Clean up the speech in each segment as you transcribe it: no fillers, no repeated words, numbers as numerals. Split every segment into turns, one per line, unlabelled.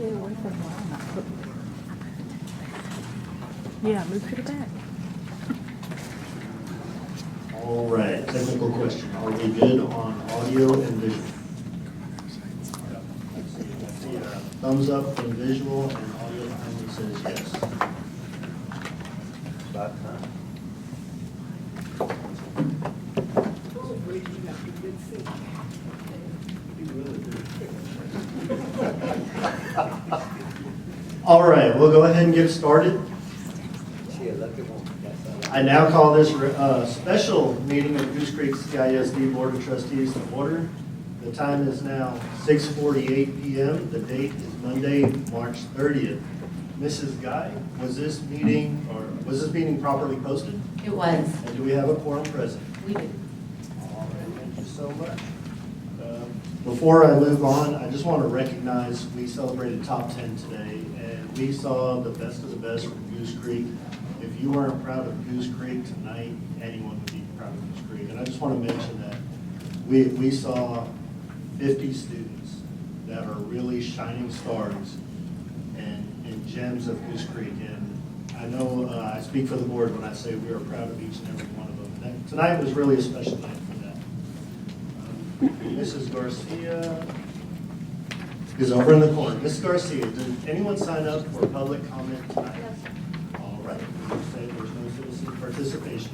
Stay away from yeah, move to the back.
All right, technical question. Are we good on audio and visual? I see a thumbs up from visual and audio behind me says yes. About time. All right, we'll go ahead and get started. I now call this special meeting of Goose Creek CISD Board of Trustees to order. The time is now 6:48 p.m. The date is Monday, March 30th. Mrs. Guy, was this meeting properly posted?
It was.
And do we have a quorum present?
We do.
All right, thank you so much. Before I move on, I just want to recognize we celebrated Top 10 today, and we saw the best of the best from Goose Creek. If you weren't proud of Goose Creek tonight, anyone would be proud of Goose Creek. And I just want to mention that we saw 50 students that are really shining stars and gems of Goose Creek. And I know I speak for the board when I say we are proud of each and every one of them. And tonight was really a special night for that. Mrs. Garcia is over in the corner. Mrs. Garcia, did anyone sign up for public comment tonight?
Yes.
All right, we say there's no citizen participation.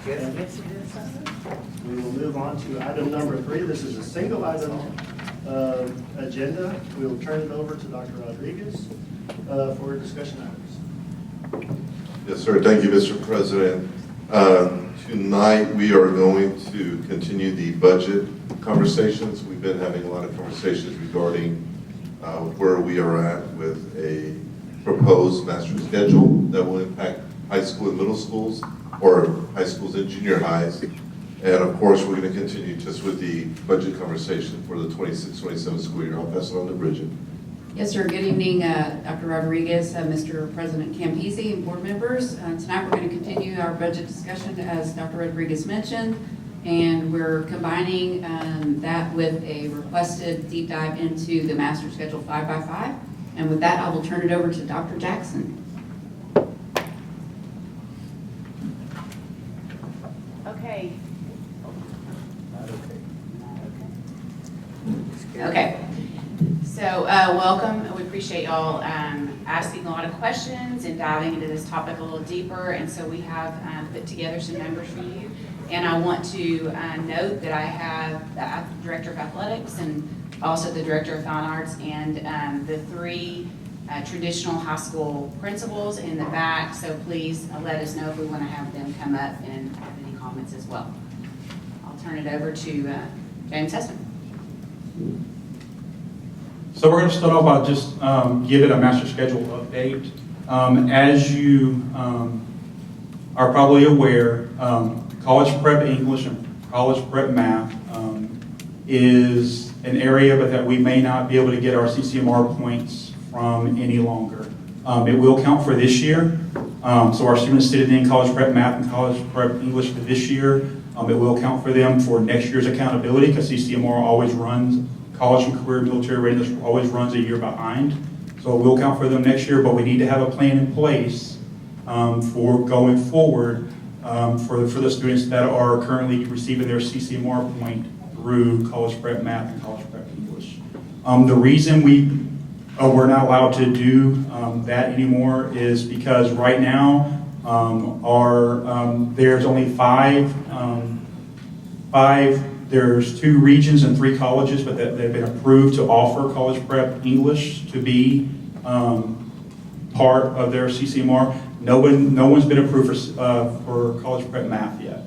We will move on to item number 3. This is a single item agenda. We will turn it over to Dr. Rodriguez for discussion items.
Yes, sir. Thank you, Mr. President. Tonight, we are going to continue the budget conversations. We've been having a lot of conversations regarding where we are at with a proposed master schedule that will impact high school and middle schools, or high schools and junior highs. And of course, we're going to continue just with the budget conversation for the 26-27 school year. I'll pass it on to Bridget.
Yes, sir. Good evening, Dr. Rodriguez, Mr. President Campisi, and board members. Tonight we're going to continue our budget discussion, as Dr. Rodriguez mentioned, and we're combining that with a requested deep dive into the master schedule 5x5. And with that, I will turn it over to Dr. Jackson.
Okay.
Okay.
So welcome. We appreciate y'all asking a lot of questions and diving into this topic a little deeper. And so we have put together some numbers for you. And I want to note that I have the Director of Athletics and also the Director of Fine Arts and the 3 traditional high school principals in the back. So please let us know if we want to have them come up and have any comments as well. I'll turn it over to James Hessman.
So we're going to start off by just giving a master schedule update. As you are probably aware, college prep English and college prep math is an area but that we may not be able to get our CCMR points from any longer. It will count for this year. So our students sitting in college prep math and college prep English for this year, it will count for them for next year's accountability, because CCMR always runs, college and career military readiness always runs a year behind. So it will count for them next year, but we need to have a plan in place for going forward for the students that are currently receiving their CCMR point through college prep math and college prep English. The reason we're not allowed to do that anymore is because right now there's only five. There's 2 regions and 3 colleges, but they've been approved to offer college prep English to be part of their CCMR. No one's been approved for college prep math yet.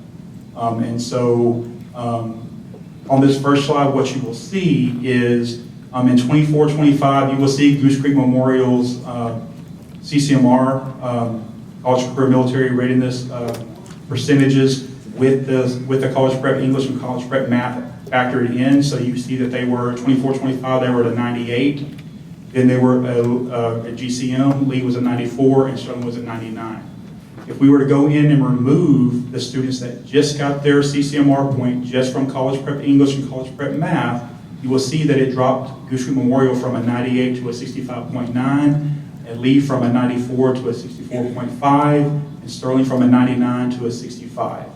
And so on this first slide, what you will see is in 24-25, you will see Goose Creek Memorial's CCMR, college career military readiness percentages with the college prep English and college prep math factored in. So you see that they were 24-25, they were at a 98. Then they were at GCM, Lee was at 94, and Sterling was at 99. If we were to go in and remove the students that just got their CCMR point just from college prep English and college prep math, you will see that it dropped Goose Creek Memorial from a 98 to a 65.9, and Lee from a 94 to a 64.5, and Sterling from a 99 to a 65.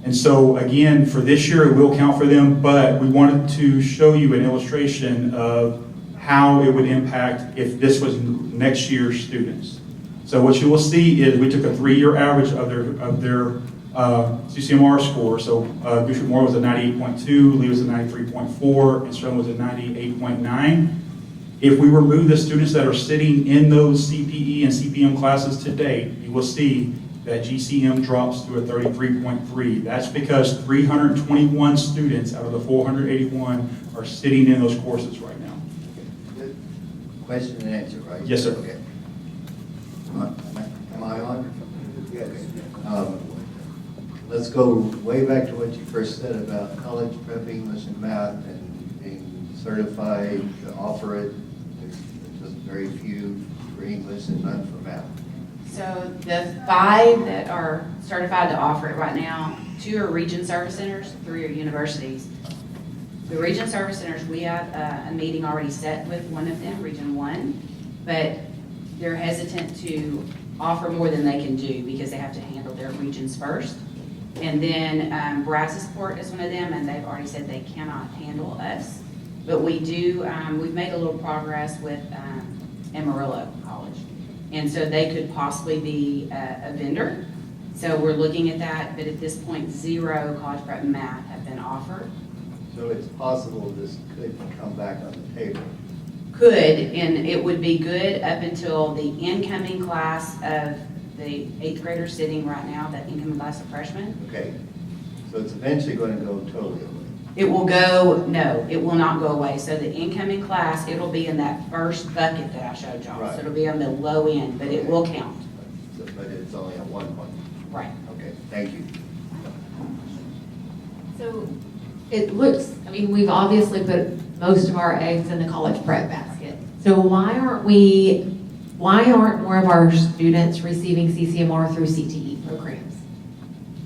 And so again, for this year, it will count for them, but we wanted to show you an illustration of how it would impact if this was next year's students. So what you will see is we took a 3-year average of their CCMR score. So Goose Creek Memorial was a 98.2, Lee was a 93.4, and Sterling was a 98.9. If we remove the students that are sitting in those CPE and CPM classes today, you will see that GCM drops to a 33.3. That's because 321 students out of the 481 are sitting in those courses right now.
Good. Question and answer, right?
Yes, sir.
Okay. Am I on? Yes. Let's go way back to what you first said about college prep English and math and being certified to offer it. There's just very few for English and none for math.
So the 5 that are certified to offer it right now, 2 are region service centers, 3 are universities. The region service centers, we have a meeting already set with one of them, Region 1, but they're hesitant to offer more than they can do because they have to handle their regions first. And then Brazos-Port is one of them, and they've already said they cannot handle us. But we do, we've made a little progress with Amarillo College. And so they could possibly be a vendor. So we're looking at that, but at this point, 0 college prep and math have been offered.
So it's possible this could come back on the table.
Could, and it would be good up until the incoming class of the 8th graders sitting right now, that incoming class of freshmen.
Okay. So it's eventually going to go totally away.
It will go, no, it will not go away. So the incoming class, it'll be in that first bucket that I showed y'all.
Right.
So it'll be on the low end, but it will count.
But it's only at one point.
Right.
Okay, thank you.
So it looks, I mean, we've obviously put most of our eggs in the college prep basket. So why aren't more of our students receiving CCMR through CTE programs?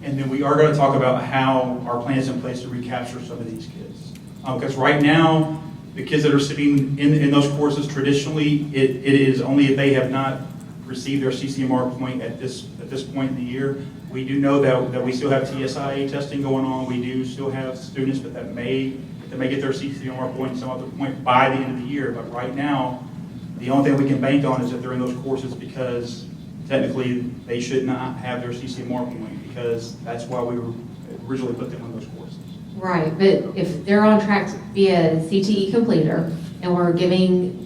And then we are going to talk about how our plan is in place to recapture some of these kids. Because right now, the kids that are sitting in those courses, traditionally, it is only if they have not received their CCMR point at this point in the year. We do know that we still have TSIA testing going on. We do still have students that may get their CCMR point some other point by the end of the year. But right now, the only thing we can bank on is that they're in those courses because technically they should not have their CCMR point because that's why we originally put them in those courses.
Right, but if they're on track to be a CTE completer and we're giving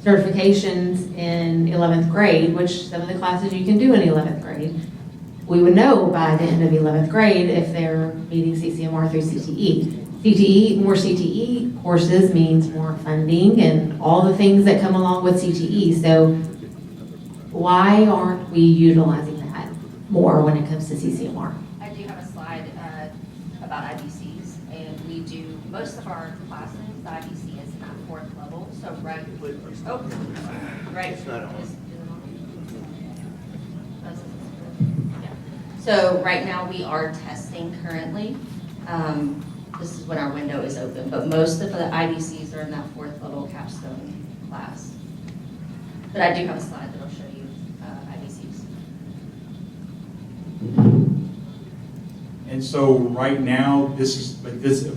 certifications in 11th grade, which some of the classes you can do in 11th grade, we would know by the end of 11th grade if they're meeting CCMR through CTE. More CTE courses means more funding and all the things that come along with CTE. So why aren't we utilizing that more when it comes to CCMR?
I do have a slide about IBCs, and we do, most of our classes, the IBC is at 4th level, so right. It's not on. Yeah. So right now we are testing currently. This is when our window is open, but most of the IBCs are in that 4th level capstone class. But I do have a slide that'll show you IBCs.
And so right now, this is what these are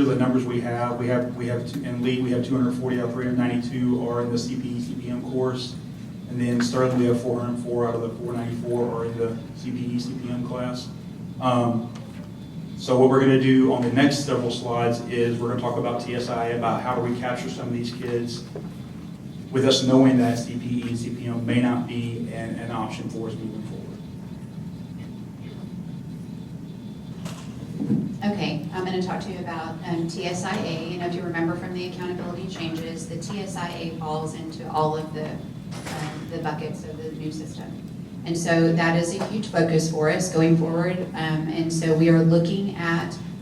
the numbers we have. We have in Lee, we have 240 out of 392 are in the CPE, CPM course. And then Sterling, we have 404 out of the 494 are in the CPE, CPM class. So what we're going to do on the next several slides is we're going to talk about TSIA, about how to recapture some of these kids with us knowing that CPE and CPM may not be an option for us moving forward.
Okay, I'm going to talk to you about TSIA. If you remember from the accountability changes, the TSIA falls into all of the buckets of the new system. And so that is a huge focus for us going forward. And so we are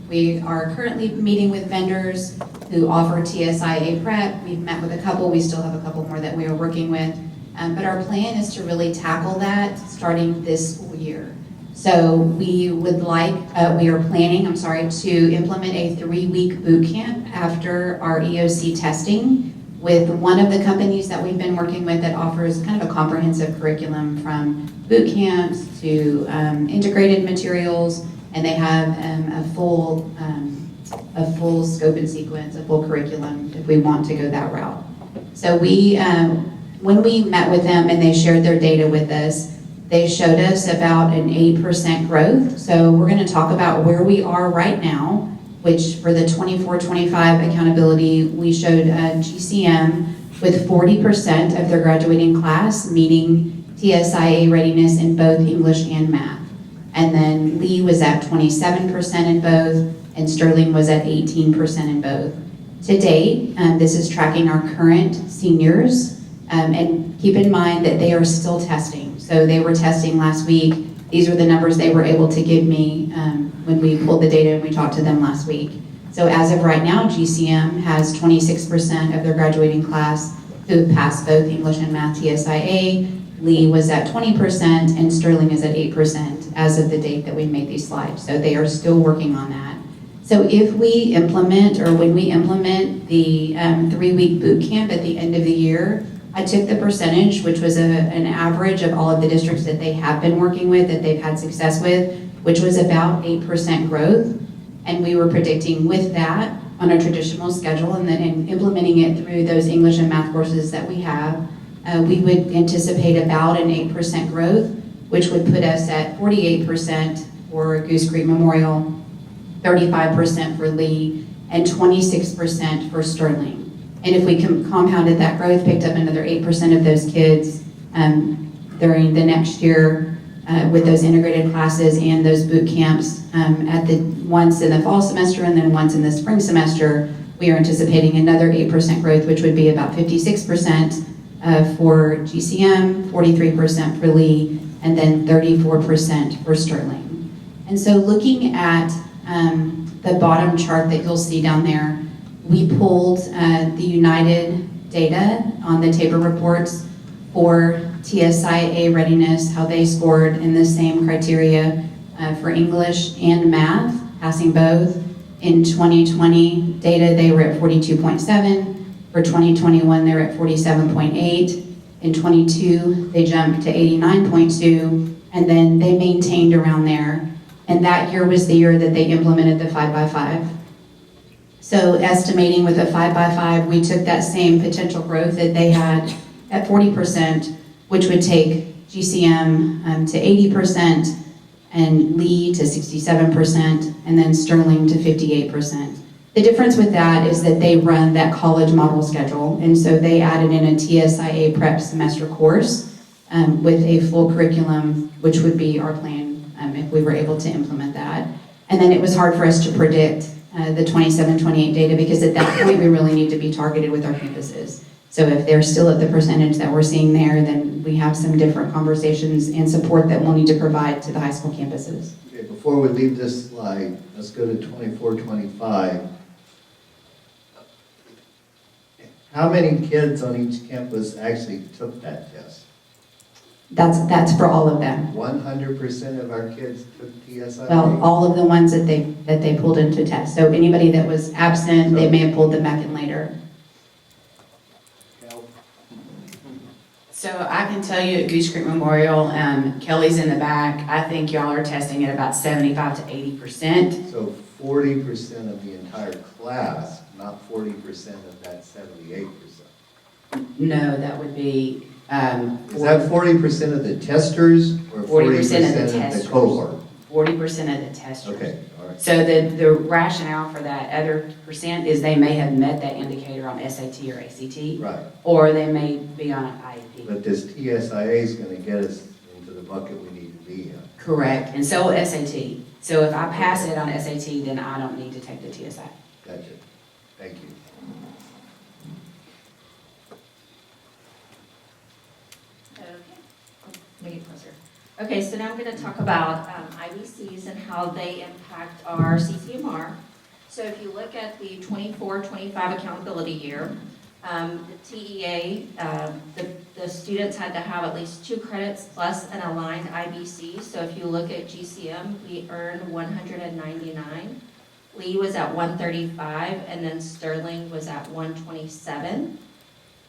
we are currently meeting with vendors who offer TSIA prep. We've met with a couple. We still have a couple more that we are working with. But our plan is to really tackle that starting this school year. So we are planning, to implement a 3-week boot camp after our EOC testing with one of the companies that we've been working with that offers kind of a comprehensive curriculum from boot camps to integrated materials, and they have a full scope and sequence, a full curriculum if we want to go that route. So when we met with them and they shared their data with us, they showed us about an 8% growth. So we're going to talk about where we are right now, which for the 24-25 accountability, we showed GCM with 40% of their graduating class meeting TSIA readiness in both English and math. And then Lee was at 27% in both, and Sterling was at 18% in both. To date, this is tracking our current seniors, and keep in mind that they are still testing. So they were testing last week. These are the numbers they were able to give me when we pulled the data and we talked to them last week. So as of right now, GCM has 26% of their graduating class who have passed both English and math TSIA. Lee was at 20% and Sterling is at 8% as of the date that we made these slides. So they are still working on that. So if we implement, or when we implement the 3-week boot camp at the end of the year, I took the percentage, which was an average of all of the districts that they have been working with, that they've had success with, which was about 8% growth. And we were predicting with that on a traditional schedule and then implementing it through those English and math courses that we have, we would anticipate about an 8% growth, which would put us at 48% for Goose Creek Memorial, 35% for Lee, and 26% for Sterling. And if we compounded that growth, picked up another 8% of those kids during the next year with those integrated classes and those boot camps once in the fall semester and then once in the spring semester, we are anticipating another 8% growth, which would be about 56% for GCM, 43% for Lee, and then 34% for Sterling. And so looking at the bottom chart that you'll see down there, we pulled the United data on the Tabor reports for TSIA readiness, how they scored in the same criteria for English and math, passing both. In 2020 data, they were at 42.7. For 2021, they're at 47.8. In 22, they jumped to 89.2, and then they maintained around there. And that year was the year that they implemented the 5x5. So estimating with a 5x5, we took that same potential growth that they had at 40%, which would take GCM to 80%, and Lee to 67%, and then Sterling to 58%. The difference with that is that they run that college model schedule, and so they added in a TSIA prep semester course with a full curriculum, which would be our plan if we were able to implement that. And then it was hard for us to predict the 27-28 data, because at that point we really need to be targeted with our campuses. So if they're still at the percentage that we're seeing there, then we have some different conversations and support that we'll need to provide to the high school campuses.
Okay, before we leave this slide, let's go to 24-25. How many kids on each campus actually took that test?
That's for all of them.
100% of our kids took TSIA?
Well, all of the ones that they pulled into test. So anybody that was absent, they may have pulled them back in later.
So I can tell you at Goose Creek Memorial, Kelly's in the back, I think y'all are testing at about 75 to 80%.
So 40% of the entire class, not 40% of that 78%.
No, that would be.
Is that 40% of the testers or 40% of the cohort?
40% of the testers.
Okay, all right.
So the rationale for that other percent is they may have met that indicator on SAT or ACT.
Right.
Or they may be on an IEP.
But this TSIA is going to get us into the bucket we need to be in.
Correct, and so will SAT. So if I pass it on SAT, then I don't need to take the TSI.
Gotcha. Thank you.
Make it closer. Okay, so now I'm going to talk about IBCs and how they impact our CCMR. So if you look at the 24-25 accountability year, The TEA, the students had to have at least 2 credits plus an aligned IBC. So if you look at GCM, we earned 199. Lee was at 135, and then Sterling was at 127.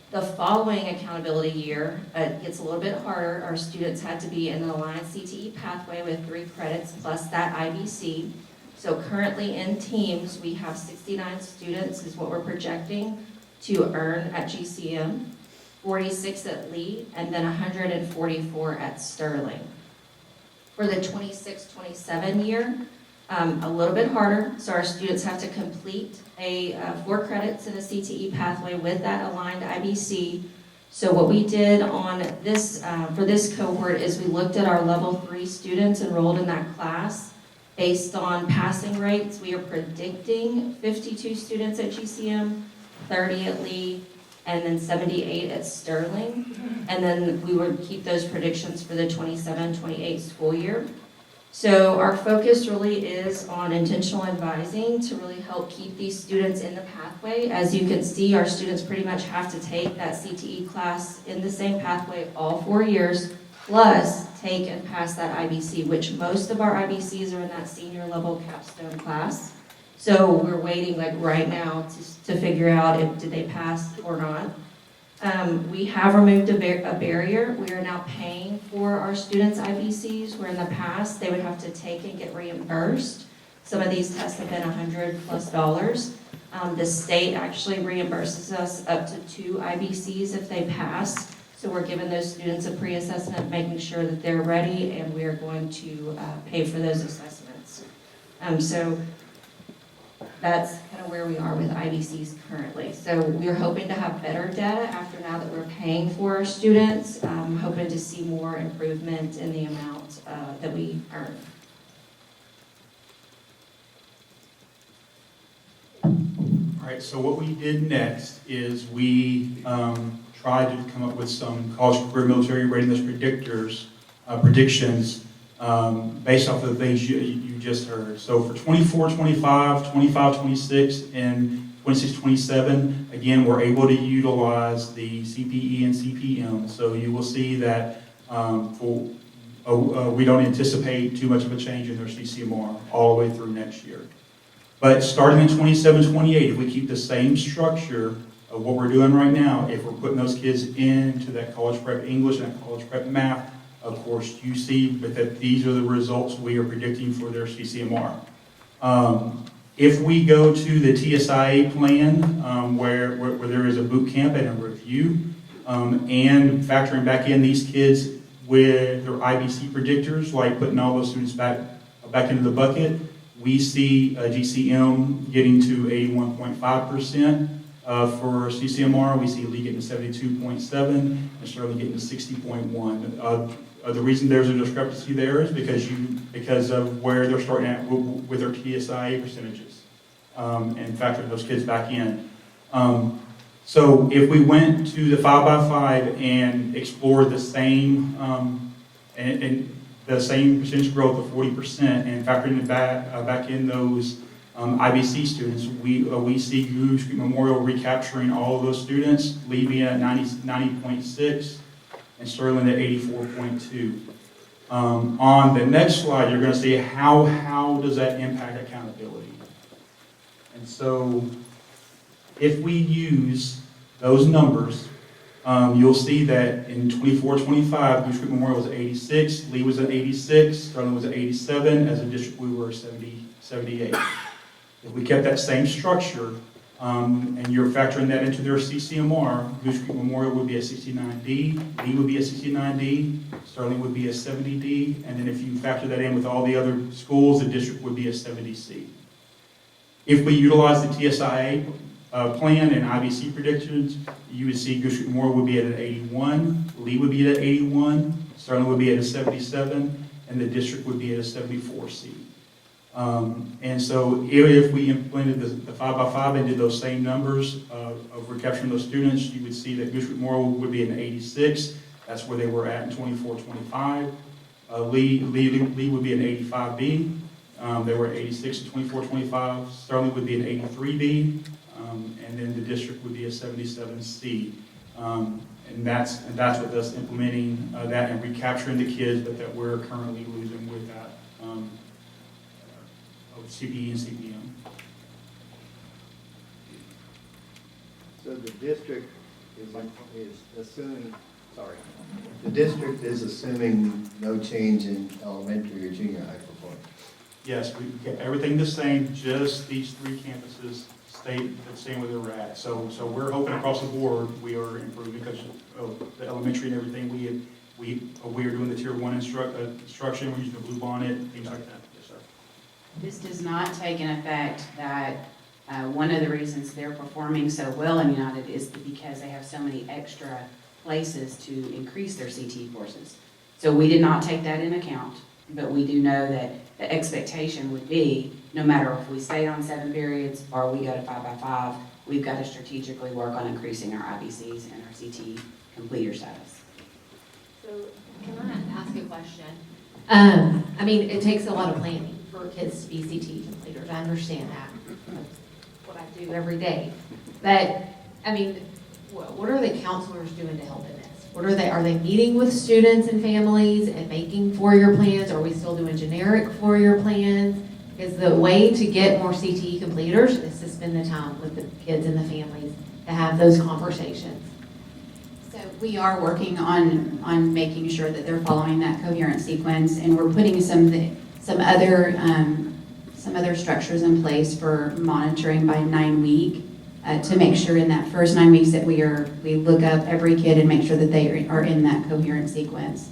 The following accountability year, it gets a little bit harder. Our students had to be in an aligned CTE pathway with 3 credits plus that IBC. So currently in teams, we have 69 students is what we're projecting to earn at GCM, 46 at Lee, and then 144 at Sterling. For the 26-27 year, a little bit harder, so our students have to complete 4 credits in a CTE pathway with that aligned IBC. So what we did on this, for this cohort is we looked at our level 3 students enrolled in that class. Based on passing rates, we are predicting 52 students at GCM, 30 at Lee, and then 78 at Sterling. And then we would keep those predictions for the 27-28 school year. So our focus really is on intentional advising to really help keep these students in the pathway. As you can see, our students pretty much have to take that CTE class in the same pathway all 4 years, plus take and pass that IBC, which most of our IBCs are in that senior level capstone class. So we're waiting like right now to figure out if did they pass or not. We have removed a barrier. We are now paying for our students' IBCs, where in the past they would have to take and get reimbursed. Some of these tests have been $100+. The state actually reimburses us up to 2 IBCs if they pass. So we're giving those students a pre-assessment, making sure that they're ready, and we are going to pay for those assessments. So that's kind of where we are with IBCs currently. So we're hoping to have better data after now that we're paying for our students, hoping to see more improvement in the amount that we earn.
All right, so what we did next is we tried to come up with some college career military readiness predictions based off of the things you just heard. So for 24-25, 25-26, and 26-27, again, we're able to utilize the CPE and CPM. So you will see that we don't anticipate too much of a change in their CCMR all the way through next year. But starting in 27-28, if we keep the same structure of what we're doing right now, if we're putting those kids into that college prep English and that college prep math, of course, you see that these are the results we are predicting for their CCMR. If we go to the TSIA plan, where there is a boot camp and a review, and factoring back in these kids with their IBC predictors, like putting all those students back into the bucket, we see GCM getting to 81.5%. For CCMR, we see Lee getting to 72.7 and Sterling getting to 60.1. The reason there's a discrepancy there is because of where they're starting at with their TSIA percentages, and factoring those kids back in. So if we went to the 5x5 and explored the same and the same percentage growth of 40% and factoring back in those IBC students, we see Goose Memorial recapturing all of those students, Lee at 90.6 and Sterling at 84.2. On the next slide, you're going to see how does that impact accountability. And so if we use those numbers, you'll see that in 24-25, Goose Creek Memorial was at 86, Lee was at 86, Sterling was at 87. As a district, we were 78. If we kept that same structure, and you're factoring that into their CCMR, Goose Creek Memorial would be a 69D, Lee would be a 69D, Sterling would be a 70D, and then if you factor that in with all the other schools, the district would be a 70C. If we utilize the TSIA plan and IBC predictions, you would see Goose Creek Memorial would be at an 81, Lee would be at an 81, Sterling would be at a 77, and the district would be at a 74C. And so if we implemented the 5x5 and did those same numbers of recapturing those students, you would see that Goose Creek Memorial would be an 86. That's where they were at in 24-25. Lee would be an 85B. They were at 86 in 24-25. Sterling would be an 83B. And then the district would be a 77C. And that's with us implementing that and recapturing the kids, but that we're currently losing with that of CPE and CPM.
So the district is assuming, the district is assuming no change in elementary or junior high performance.
Yes, we get everything the same, just these three campuses staying where they're at. So we're hoping across the board we are improving because of the elementary and everything. We are doing the tier 1 instruction. We're using the blue bonnet, things like that. Yes, sir.
This does not take in effect that one of the reasons they're performing so well in United is because they have so many extra places to increase their CTE courses. So we did not take that in account, but we do know that the expectation would be, no matter if we stayed on 7 periods or we go to 5x5, we've got to strategically work on increasing our IBCs and our CTE completer status.
So can I ask a question? I mean, it takes a lot of planning for kids to be CTE completers. I understand that. That's what I do every day. But, I mean, what are the counselors doing to help in this? Are they meeting with students and families and making 4-year plans? Are we still doing generic 4-year plans? Because the way to get more CTE completers is to spend the time with the kids and the families to have those conversations.
So we are working on making sure that they're following that coherent sequence, and we're putting some other structures in place for monitoring by 9-week to make sure in that first 9 weeks that we look up every kid and make sure that they are in that coherent sequence.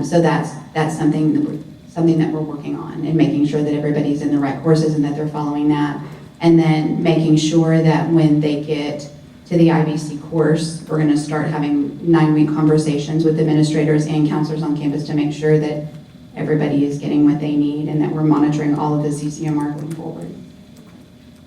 So that's something that we're working on, and making sure that everybody's in the right courses and that they're following that, and then making sure that when they get to the IBC course, we're going to start having 9-week conversations with administrators and counselors on campus to make sure that everybody is getting what they need and that we're monitoring all of the CCMR going forward.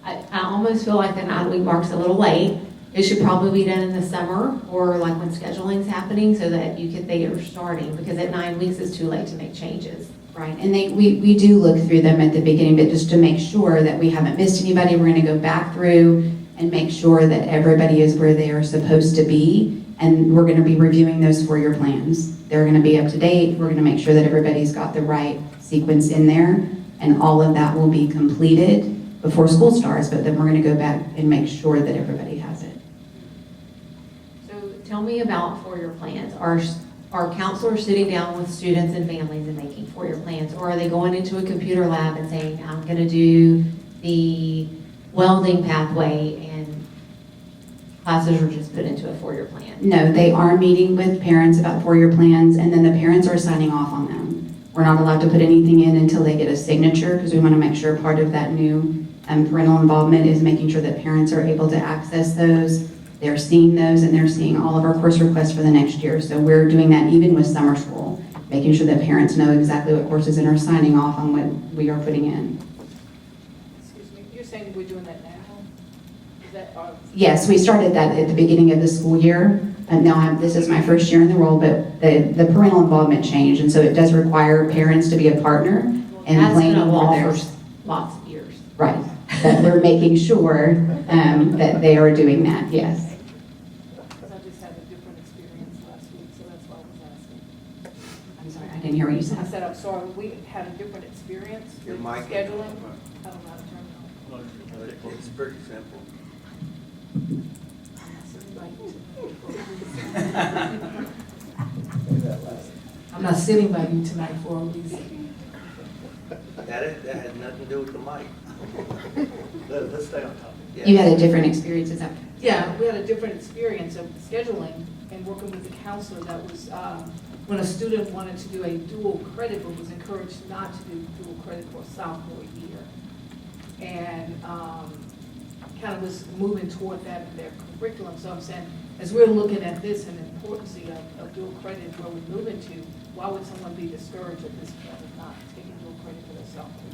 I almost feel like the 9-week mark's a little late. It should probably be done in the summer or like when scheduling's happening so that they are starting, because at 9 weeks it's too late to make changes.
Right, and we do look through them at the beginning, but just to make sure that we haven't missed anybody, we're going to go back through and make sure that everybody is where they are supposed to be, and we're going to be reviewing those 4-year plans. They're going to be up to date. We're going to make sure that everybody's got the right sequence in there, and all of that will be completed before school starts, but then we're going to go back and make sure that everybody has it.
So tell me about 4-year plans. Are counselors sitting down with students and families and making 4-year plans, or are they going into a computer lab and saying, I'm going to do the welding pathway, and classes are just put into a 4-year plan?
No, they are meeting with parents about 4-year plans, and then the parents are signing off on them. We're not allowed to put anything in until they get a signature, because we want to make sure part of that new parental involvement is making sure that parents are able to access those. They're seeing those, and they're seeing all of our course requests for the next year. So we're doing that even with summer school, making sure that parents know exactly what courses and are signing off on what we are putting in.
Excuse me, you're saying we're doing that now? Is that our...
Yes, we started that at the beginning of the school year. And now this is my first year in the role, but the parental involvement changed, and so it does require parents to be a partner in planning for their...
Lots of years.
Right, that we're making sure that they are doing that, yes.
Because I just had a different experience last week, so that's why I was asking.
I'm sorry, I didn't hear what you
I
said.
said, I'm sorry, we had a different experience
Your
with
mic.
scheduling. I don't know how to turn it on.
It's pretty simple.
I'm not sitting by you tonight for a reason.
That had nothing to do with the mic.
Let's stay on topic.
You had a different experience, is that?
Yeah, we had a different experience of scheduling and working with the counselor. That was when a student wanted to do a dual credit, but was encouraged not to do dual credit for a sophomore year. And kind of was moving toward that in their curriculum. So I'm saying, as we're looking at this and the importance of dual credit, where we're moving to, why would someone be discouraged at this point of not taking dual credit for their sophomore year?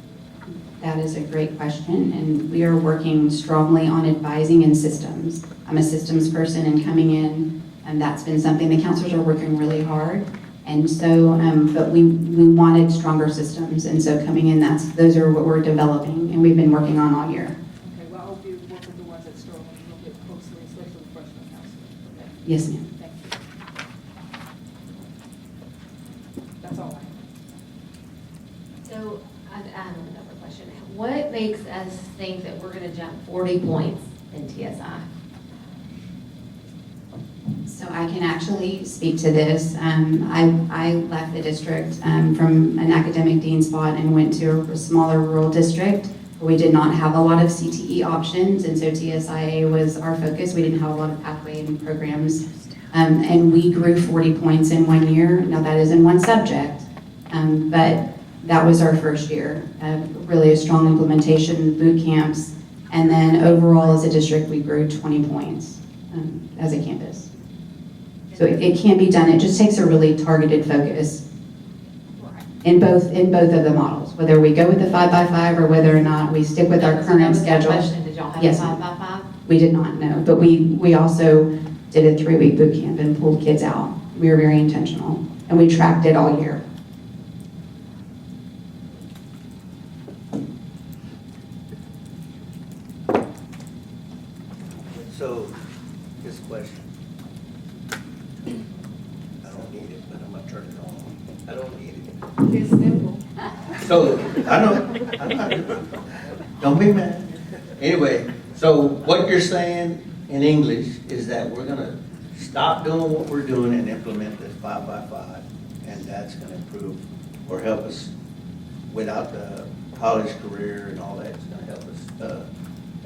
That is a great question, and we are working strongly on advising in systems. I'm a systems person, and coming in, and that's been something the counselors are working really hard. And so, but we wanted stronger systems, and so coming in, those are what we're developing, and we've been working on all year.
Okay, well, I hope you work with the ones that struggle and you'll get
Yes, ma'am.
Thank you. That's all I have.
So, I have another question. What makes us think that we're gonna jump 40 points in TSI?
So I can actually speak to this. I left the district from an academic dean spot and went to a smaller rural district where we did not have a lot of CTE options, and so TSIA was our focus. We didn't have a lot of pathway and programs, and we grew 40 points in 1 year. Now that is in one subject, but that was our first year. Really a strong implementation, boot camps, and then overall as a district, we grew 20 points as a campus. So it can be done. It just takes a really targeted focus in both of the models, whether we go with the 5x5 or whether or not we stick with our
So that
current
was my
schedule.
question. Did y'all have a
Yes, ma'am.
5x5?
We did not know, but we also did a 3-week boot camp and pulled kids out. We were very intentional, and we tracked it all year.
So, this question. I don't need it, but I'm gonna turn it on. I don't need it.
It's simple.
So, I know. Don't be mad. Anyway, so what you're saying in English is that we're gonna stop doing what we're doing and implement this 5x5, and that's gonna improve or help us without the college career and all that. It's gonna help us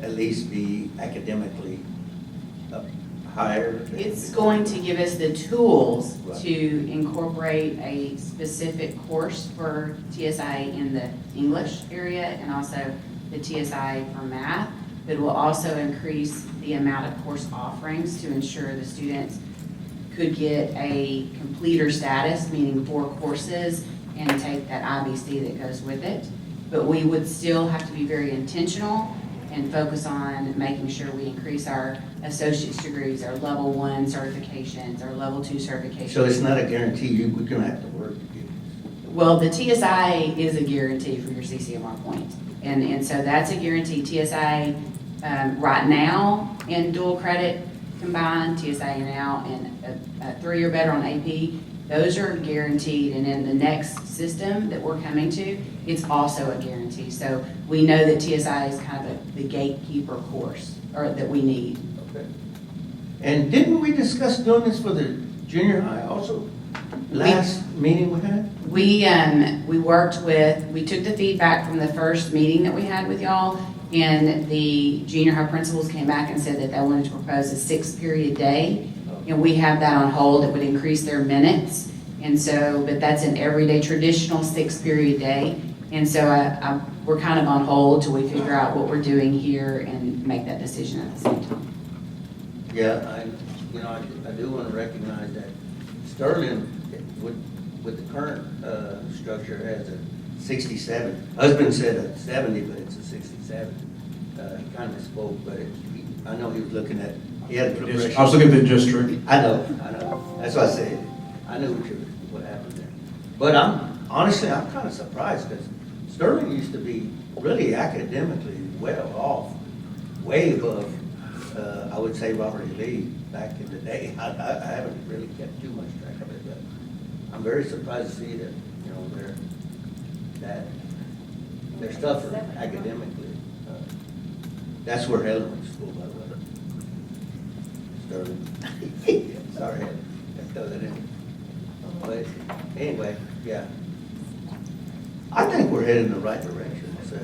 at least be academically up higher.
It's going to give us the tools
Right.
to incorporate a specific course for TSI in the English area and also the TSI for math. But it will also increase the amount of course offerings to ensure the students could get a completer status, meaning 4 courses, and take that IBC that goes with it. But we would still have to be very intentional and focus on making sure we increase our associate's degrees, our level 1 certifications, our level 2 certifications.
So it's not a guarantee, we're gonna have to work to get it.
Well, the TSI is a guarantee for your CCMR point. And so that's a guarantee. TSI right now in dual credit combined, TSI now and a 3 or better on AP, those are guaranteed. And in the next system that we're coming to, it's also a guarantee. So we know that TSI is kind of the gatekeeper course or that we need.
Okay. And didn't we discuss doing this for the junior high also? Last meeting we had?
We worked with, we took the feedback from the first meeting that we had with y'all, and the junior high principals came back and said that they wanted to propose a 6-period day, and we have that on hold. It would increase their minutes, and so, but that's an everyday traditional 6-period day, and so we're kind of on hold till we figure out what we're doing here and make that decision at the same time.
Yeah, I do want to recognize that Sterling, with the current structure, has a 67. Husband said a 70, but it's a 67. He kind of spoke, but I know he was looking at, he had a progression.
I was looking at the district.
I know. That's what I said. I knew what happened there. But honestly, I'm kind of surprised because Sterling used to be really academically well off, way above, I would say, Robert E. Lee back in the day. I haven't really kept too much track of it, but I'm very surprised to see that, their stuff academically. That's where Helen went to school, by the way. Sterling. Sorry, Helen. I throw that in. But anyway, yeah. I think we're headed in the right direction, so,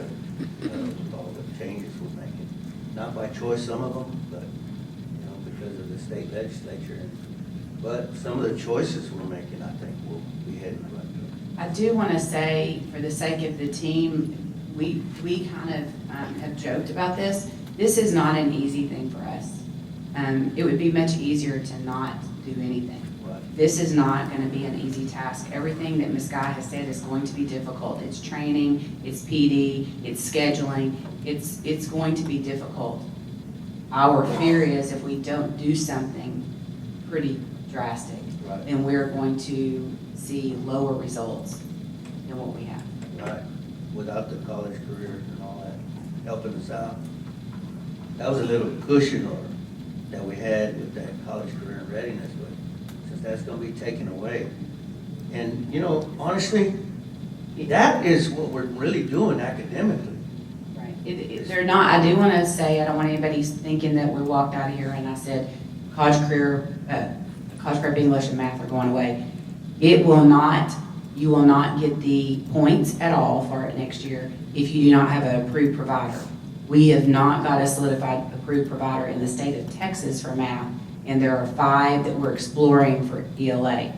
with all the changes we're making. Not by choice, some of them, but, because of the state legislature. But some of the choices we're making, I think we'll be heading in the right direction.
I do want to say, for the sake of the team, we kind of have joked about this. This is not an easy thing for us. It would be much easier to not do anything.
Right.
This is not going to be an easy task. Everything that Ms. Guy has said is going to be difficult. It's training, it's PD, it's scheduling. It's going to be difficult. Our fear is if we don't do something pretty drastic,
Right.
then we're going to see lower results than what we have.
Right, without the college career and all that helping us out. That was a little cushion or that we had with that college career and readiness, but since that's gonna be taken away. And, you know, honestly, that is what we're really doing academically.
Right. They're not, I do want to say, I don't want anybody thinking that we walked out of here and I said, college prep English and math are going away. It will not, you will not get the points at all for it next year if you do not have an approved provider. We have not got a solidified approved provider in the state of Texas for math, and there are 5 that we're exploring for ELA.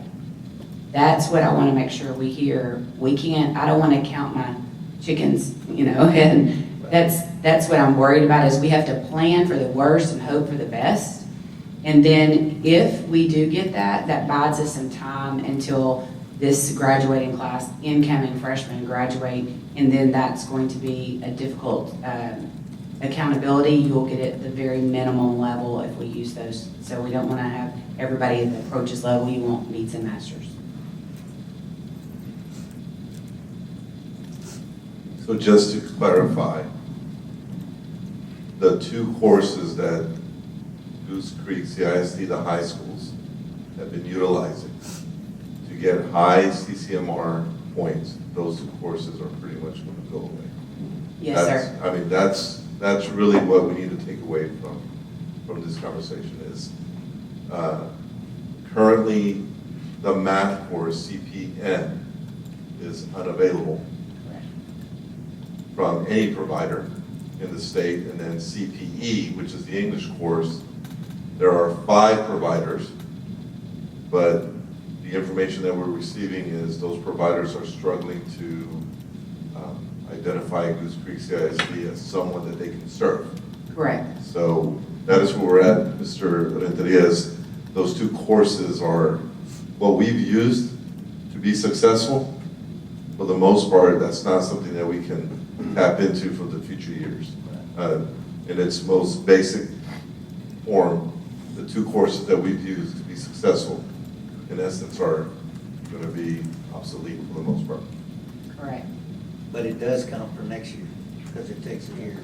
That's what I want to make sure we hear. We can't, I don't want to count my chickens, you know, and that's what I'm worried about is we have to plan for the worst and hope for the best. And then if we do get that, that buys us some time until this graduating class, incoming freshmen graduate, and then that's going to be a difficult accountability. You'll get it at the very minimum level if we use those. So we don't want to have everybody that approaches level. You won't need some masters.
So just to clarify, the 2 courses that Goose Creek, CISD, the high schools have been utilizing to get high CCMR points, those 2 courses are pretty much going to go away.
Yes, sir.
I mean, that's really what we need to take away from this conversation is currently the math course, CPN, is unavailable from any provider in the state, and then CPE, which is the English course, there are 5 providers, but the information that we're receiving is those providers are struggling to identify Goose Creek CISD as someone that they can serve.
Correct.
So that is where we're at, Mr. Renteria, is those 2 courses are what we've used to be successful. For the most part, that's not something that we can tap into for the future years. In its most basic form, the 2 courses that we've used to be successful, in essence, are going to be obsolete for the most part.
Correct.
But it does count for next year, because it takes a year.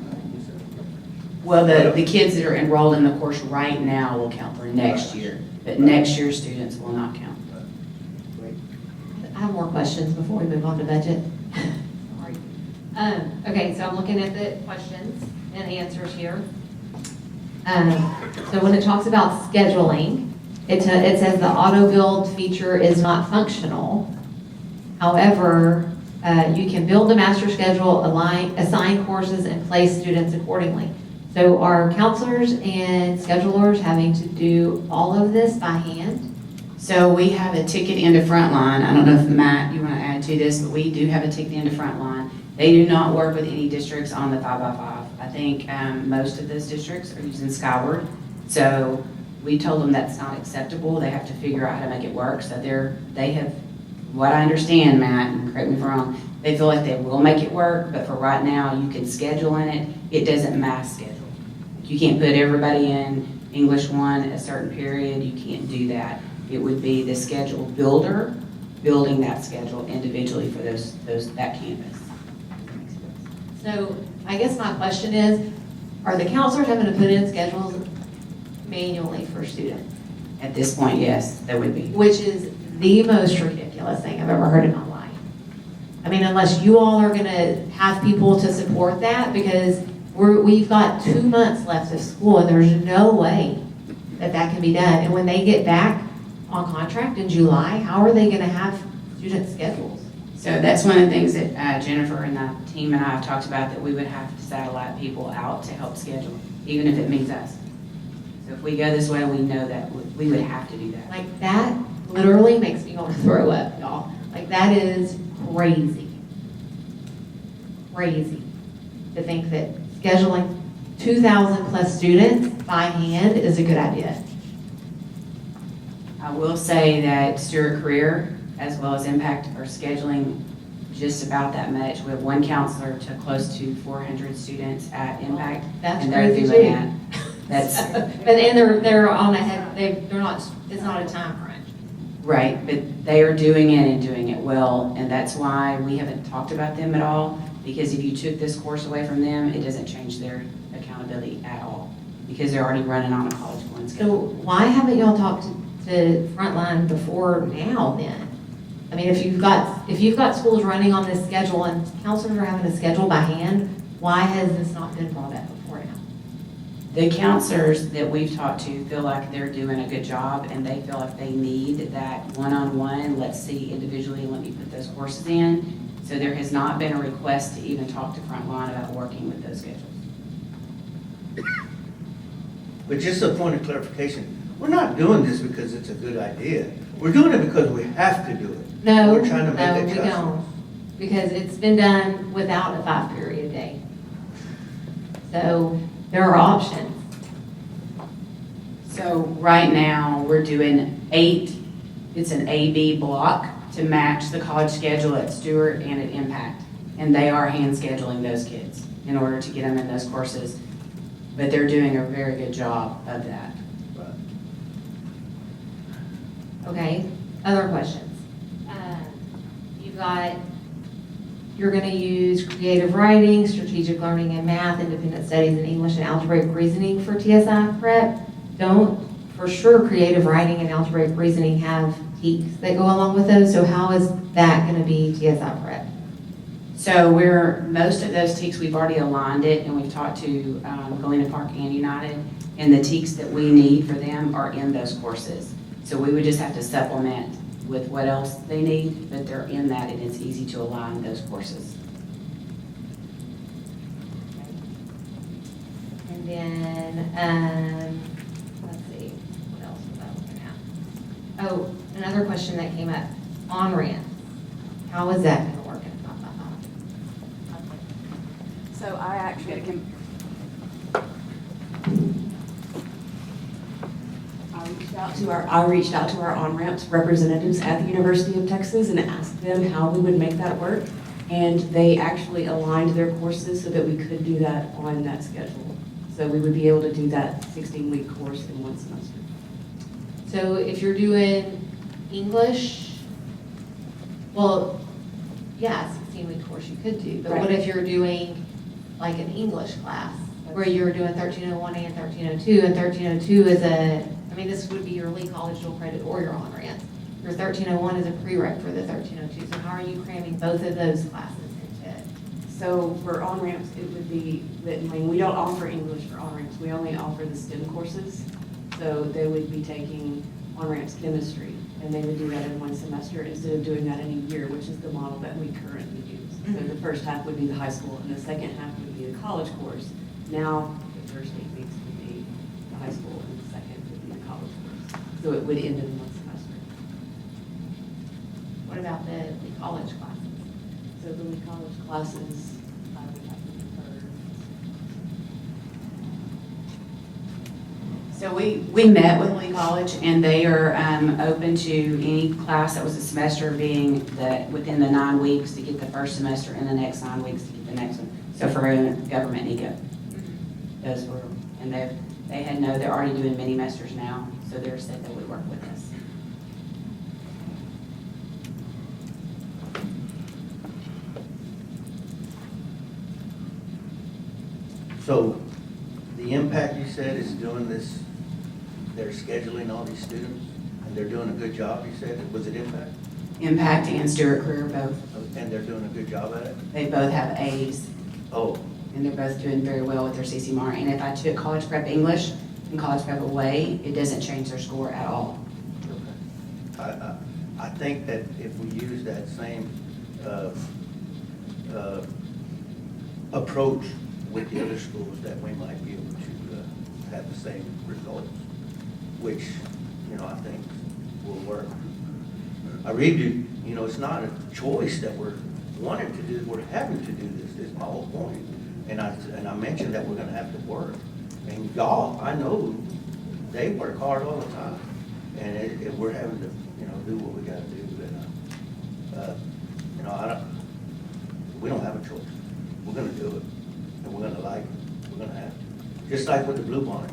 Well, the kids that are enrolled in the course right now will count for next year, but next year's students will not count.
I have more questions before we move on to budget. Sorry. Okay, so I'm looking at the questions and answers here. So when it talks about scheduling, it says the auto build feature is not functional. However, you can build a master schedule, assign courses, and place students accordingly. So are counselors and schedulers having to do all of this by hand?
So we have a ticket into Frontline. I don't know if Matt, you want to add to this, but we do have a ticket into Frontline. They do not work with any districts on the 5x5. I think most of those districts are using Skyward. So we told them that's not acceptable. They have to figure out how to make it work. So they have, what I understand, Matt, and correct me if I'm wrong, they feel like they will make it work, but for right now, you can schedule in it. It doesn't mass schedule. You can't put everybody in English 1 at a certain period. You can't do that. It would be the schedule builder building that schedule individually for that campus.
So I guess my question is, are the counselors having to put in schedules manually for students?
At this point, yes, that would be.
Which is the most ridiculous thing I've ever heard in my life. I mean, unless you all are gonna have people to support that, because we've got 2 months left of school and there's no way that can be done. And when they get back on contract in July, how are they gonna have student schedules?
So that's one of the things that Jennifer and the team and I have talked about, that we would have to satellite people out to help schedule, even if it means us. So if we go this way, we know that we would have to do that.
Like, that literally makes me want to throw up, y'all. Like, that is crazy. Crazy to think that scheduling 2,000 plus students by hand is a good idea.
I will say that Stewart Career, as well as Impact, are scheduling just about that much. We have one counselor to close to 400 students at Impact.
That's
and they're
crazy
doing
too.
that.
And they're on ahead, they're not, it's not a time crunch.
Right, but they are doing it and doing it well, and that's why we haven't talked about them at all, because if you took this course away from them, it doesn't change their accountability at all. because they're already running on a college going
So
schedule.
why haven't y'all talked to Frontline before now then? I mean, if you've got schools running on this schedule and counselors are having to schedule by hand, why has this not been brought up before now?
The counselors that we've talked to feel like they're doing a good job, and they feel like they need that one-on-one, let's see individually, let me put those courses in. So there has not been a request to even talk to Frontline about working with those schedules.
But just a point of clarification, we're not doing this because it's a good idea. We're doing it because we have to do it.
No,
We're trying to make
no, we
adjustments.
don't. Because it's been done without a 5-period day. So there are options.
So right now, we're doing 8, it's an A-B block to match the college schedule at Stewart and at Impact. And they are hand scheduling those kids in order to get them in those courses. But they're doing a very good job of that.
Okay, other questions? You're gonna use creative writing, strategic learning and math, independent studies in English and algebraic reasoning for TSI prep. Don't, for sure, creative writing and algebraic reasoning have TEKs that go along with those, so how is that gonna be TSI prep?
So most of those TEKs, we've already aligned it, and we've talked to Galena Park and United, and the TEKs that we need for them are in those courses. So we would just have to supplement with what else they need, but they're in that, and it's easy to align those courses.
And then, let's see, what else was I looking at? Oh, another question that came up, on-ramps. How is that gonna work in a 5x5?
So I actually I reached out to our on-ramps representatives at the University of Texas and asked them how we would make that work. And they actually aligned their courses so that we could do that on that schedule. So we would be able to do that 16-week course in one semester.
So if you're doing English, well, yeah, 16-week course you could do, but what
Right.
if you're doing like an English class where you're doing 1301 and 1302, and 1302 is this would be your Lee College dual credit or your on-ramp. Your 1301 is a prereq for the 1302, so how are you cramming both of those classes into it?
So for on-ramps, it would be, we don't offer English for on-ramps, we only offer the STEM courses. So they would be taking on-ramps chemistry, and they would do that in one semester instead of doing that in a year, which is the model that we currently use. So the first half would be the high school, and the second half would be the college course. Now, the first 8 weeks would be the high school, and the second would be the college course. So it would end in one semester.
What about the Lee College classes?
So the Lee college classes, I would have to defer.
So we met with Lee College, and they are open to any class that was a semester being within the 9 weeks to get the first semester, and the next 9 weeks to get the next one. So for government and eco, those were, and they're already doing mini masters now, so they're said they would work with us.
So the impact you said is doing this, they're scheduling all these students and they're doing a good job, you said? Was it impact?
Impact and Stewart Career both.
And they're doing a good job at it?
They both have A's,
Oh,
and they're both doing very well with their CCMR. And if I took college prep English and college prep away, it doesn't change their score at all.
okay. I think that if we use that same approach with the other schools, that we might be able to have the same results, which, I think will work. I really do, it's not a choice that we're wanting to do, we're having to do this, is my whole point. And I mentioned that we're gonna have to work. And y'all, I know, they work hard all the time. And we're having to, do what we gotta do. And, we don't have a choice. We're gonna do it. And we're gonna like it. We're gonna have to. Just like with the Blue Bonnet.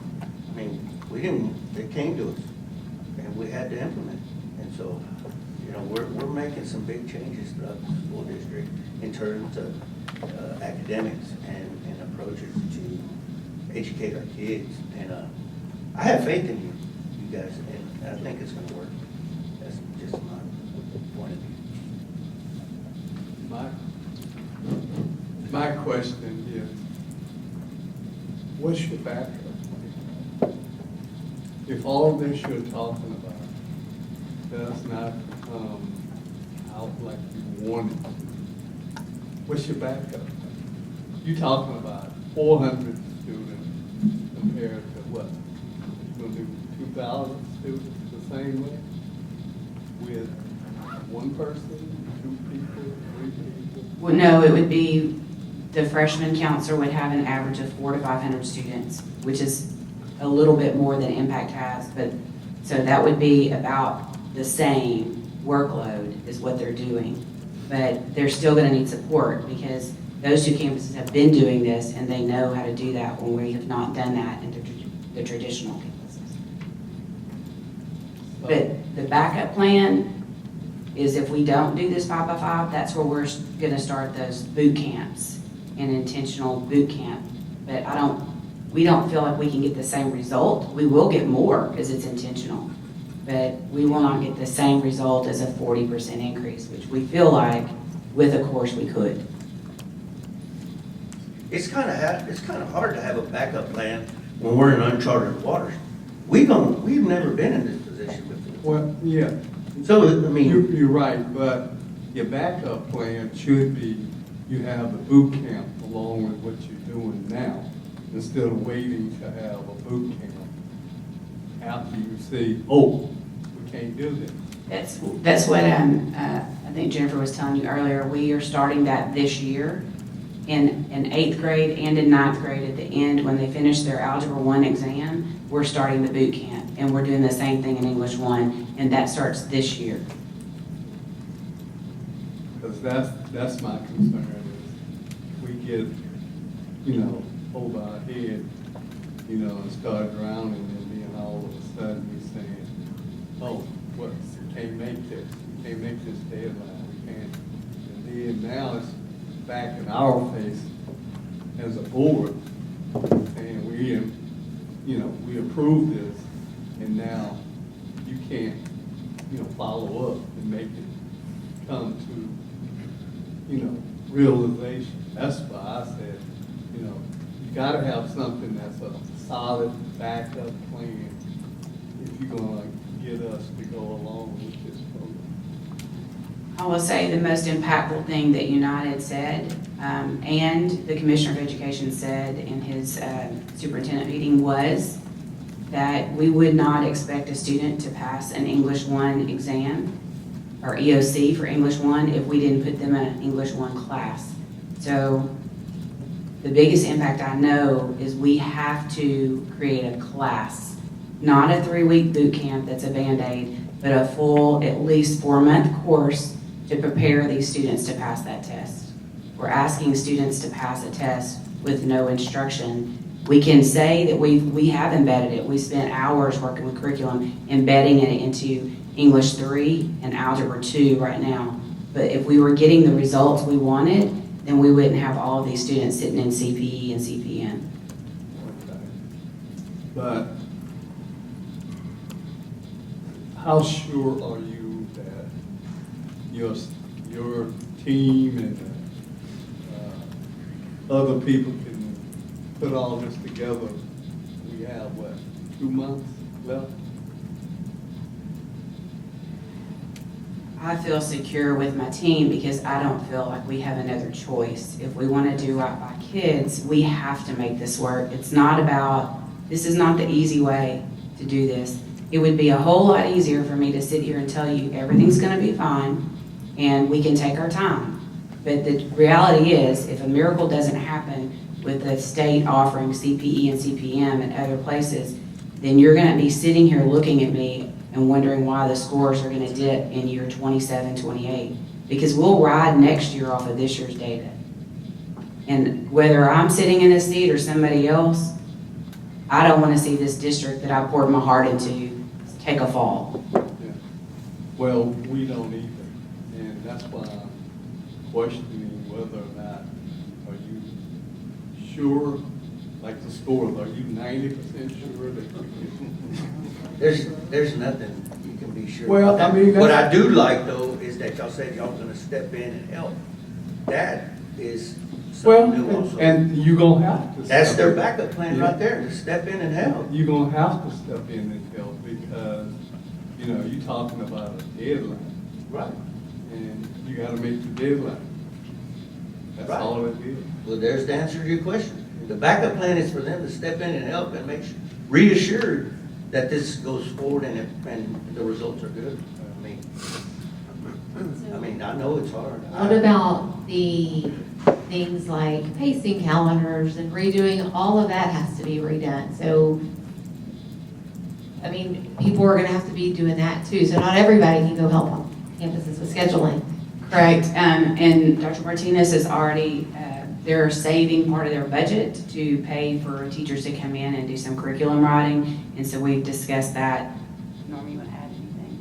They came to us and we had to implement. And so, we're making some big changes throughout the school district in terms of academics and approaches to educate our kids. And I have faith in you guys, and I think it's gonna work. That's just my point of view.
My question is, what's your backup plan? If all of this you're talking about does not come out like you want it to, what's your backup plan? You're talking about 400 students compared to what? You're gonna do 2,000 students the same way? With one person, two people, three people?
Well, no, it would be, the freshman counselor would have an average of 400 to 500 students, which is a little bit more than Impact has, but, so that would be about the same workload is what they're doing. But they're still gonna need support because those two campuses have been doing this and they know how to do that when we have not done that in the traditional campuses. But the backup plan is if we don't do this 5 by 5, that's where we're gonna start those boot camps, an intentional boot camp. But we don't feel like we can get the same result. We will get more because it's intentional, but we will not get the same result as a 40% increase, which we feel like with a course we could.
It's kind of hard to have a backup plan when we're in uncharted waters. We've never been in this position before.
Well, yeah.
So, I mean.
You're right, but your backup plan should be, you have the boot camp along with what you're doing now, instead of waiting to have a boot camp after you say, oh, we can't do this.
That's what I think Jennifer was telling you earlier. We are starting that this year in 8th grade and in 9th grade at the end when they finish their Algebra 1 exam. We're starting the boot camp and we're doing the same thing in English 1 and that starts this year.
Because that's my concern is we get, over our head, and start drowning and then all of a sudden we saying, oh, what, we can't make this. We can't make this deadline. We can't. And then now it's back in our face as a board and we approve this and now you can't, follow up and make it come to, realization. That's why I said, you gotta have something that's a solid backup plan if you're gonna get us to go along with this program.
I will say the most impactful thing that United said, and the Commissioner of Education said in his superintendent meeting was that we would not expect a student to pass an English 1 exam or EOC for English 1 if we didn't put them in an English 1 class. So the biggest impact I know is we have to create a class, not a 3-week boot camp that's a Band-Aid, but a full, at least 4-month course to prepare these students to pass that test. We're asking students to pass a test with no instruction. We can say that we have embedded it. We spent hours working with curriculum, embedding it into English 3 and Algebra 2 right now. But if we were getting the results we wanted, then we wouldn't have all of these students sitting in CPE and CPN.
Okay. But how sure are you that your team and other people can put all this together? We have, 2 months left?
I feel secure with my team because I don't feel like we have another choice. If we want to do right by kids, we have to make this work. This is not the easy way to do this. It would be a whole lot easier for me to sit here and tell you everything's going to be fine and we can take our time. But the reality is, if a miracle doesn't happen with the state offering CPE and CPM and other places, then you're going to be sitting here looking at me and wondering why the scores are going to dip in year 27, 28. Because we'll ride next year off of this year's data. And whether I'm sitting in this seat or somebody else, I don't want to see this district that I poured my heart into take a fall.
Yeah. Well, we don't either. And that's why I'm questioning whether or not, are you sure like the stores, are you 90% sure that
There's nothing you can be sure
Well,
about
I mean,
that. What
that's-
I do like though is that y'all said y'all gonna step in and help. That is
Well,
something new also.
and you gonna have to.
That's
step
their
in.
backup plan right there, to step in and help.
You're gonna have to step in and help because, you know, you're talking about a deadline
Right.
and you gotta make the deadline. That's
Right.
all it is.
Well, there's the answer to your question. The backup plan is for them to step in and help and make sure, reassured that this goes forward and the results are good. I mean, I know it's hard.
What about the things like pacing calendars and redoing, all of that has to be redone. So, I mean, people are gonna have to be doing that too. So not everybody can go help on campuses with scheduling.
Correct, and Dr. Martinez is already, they're saving part of their budget to pay for teachers to come in and do some curriculum writing, and so we've discussed that. Norma, you want to add anything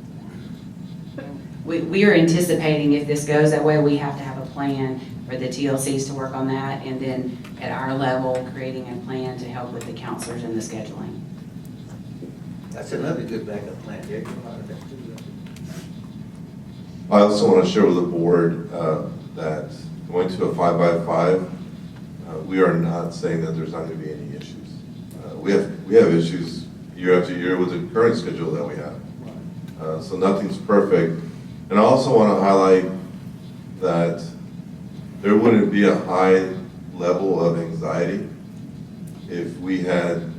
to that? We are anticipating if this goes that way, we have to have a plan for the TLCs to work on that, and then at our level, creating a plan to help with the counselors and the scheduling.
That's another good backup plan, yeah, you're right about that too.
I also want to share with the board that going to a 5x5, we are not saying that there's not going to be any issues. We have issues year after year with the current schedule that we have. So nothing's perfect. And I also want to highlight that there wouldn't be a high level of anxiety if we had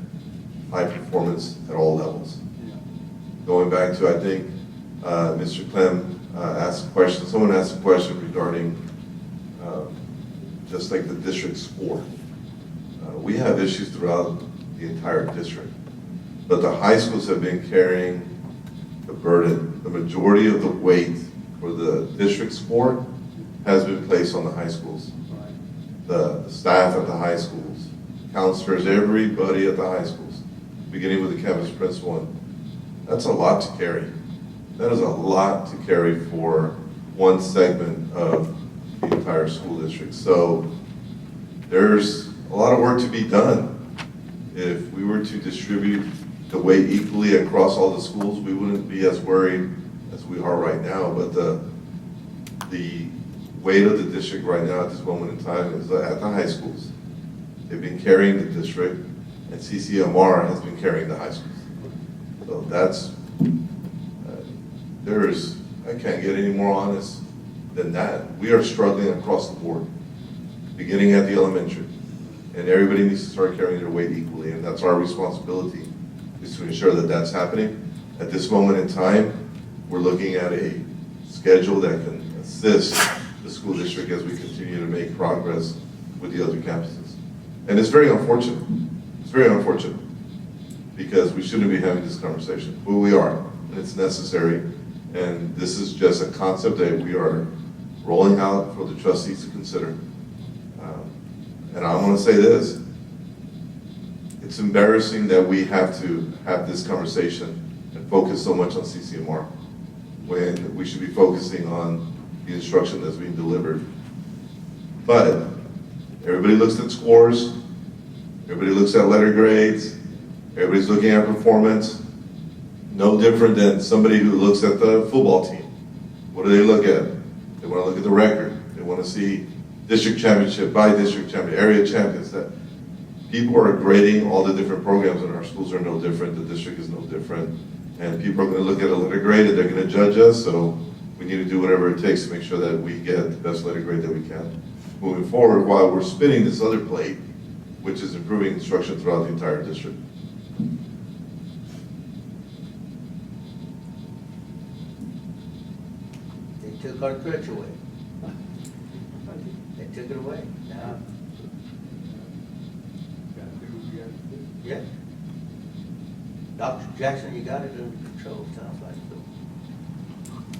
high performance at all levels. Going back to, I think, Mr. Clem asked a question, someone asked a question regarding just like the district score. We have issues throughout the entire district, but the high schools have been carrying the burden. The majority of the weight for the district score has been placed on the high schools. The staff at the high schools, counselors, everybody at the high schools, beginning with the campus principal. That's a lot to carry. That is a lot to carry for one segment of the entire school district. So there's a lot of work to be done. If we were to distribute the weight equally across all the schools, we wouldn't be as worried as we are right now. But the weight of the district right now at this moment in time is at the high schools. They've been carrying the district, and CCMR has been carrying the high schools. So that's, I can't get any more honest than that. We are struggling across the board, beginning at the elementary. And everybody needs to start carrying their weight equally, and that's our responsibility, is to ensure that that's happening. At this moment in time, we're looking at a schedule that can assist the school district as we continue to make progress with the other campuses. And it's very unfortunate. It's very unfortunate, because we shouldn't be having this conversation, but we are, and it's necessary. And this is just a concept that we are rolling out for the trustees to consider. And I want to say this, it's embarrassing that we have to have this conversation and focus so much on CCMR when we should be focusing on the instruction that's being delivered. But everybody looks at scores, everybody looks at letter grades, everybody's looking at performance, no different than somebody who looks at the football team. What do they look at? They want to look at the record. They want to see district championship, by district champion, area champions. That people are grading all the different programs, and our schools are no different. The district is no different. And people are going to look at a letter grade and they're going to judge us. So we need to do whatever it takes to make sure that we get the best letter grade that we can moving forward, while we're spinning this other plate, which is improving instruction throughout the entire district.
They took our crutch away. They took it away. Now,
Gotta do what you gotta do.
yeah. Dr. Jackson, you got it under control, sounds like.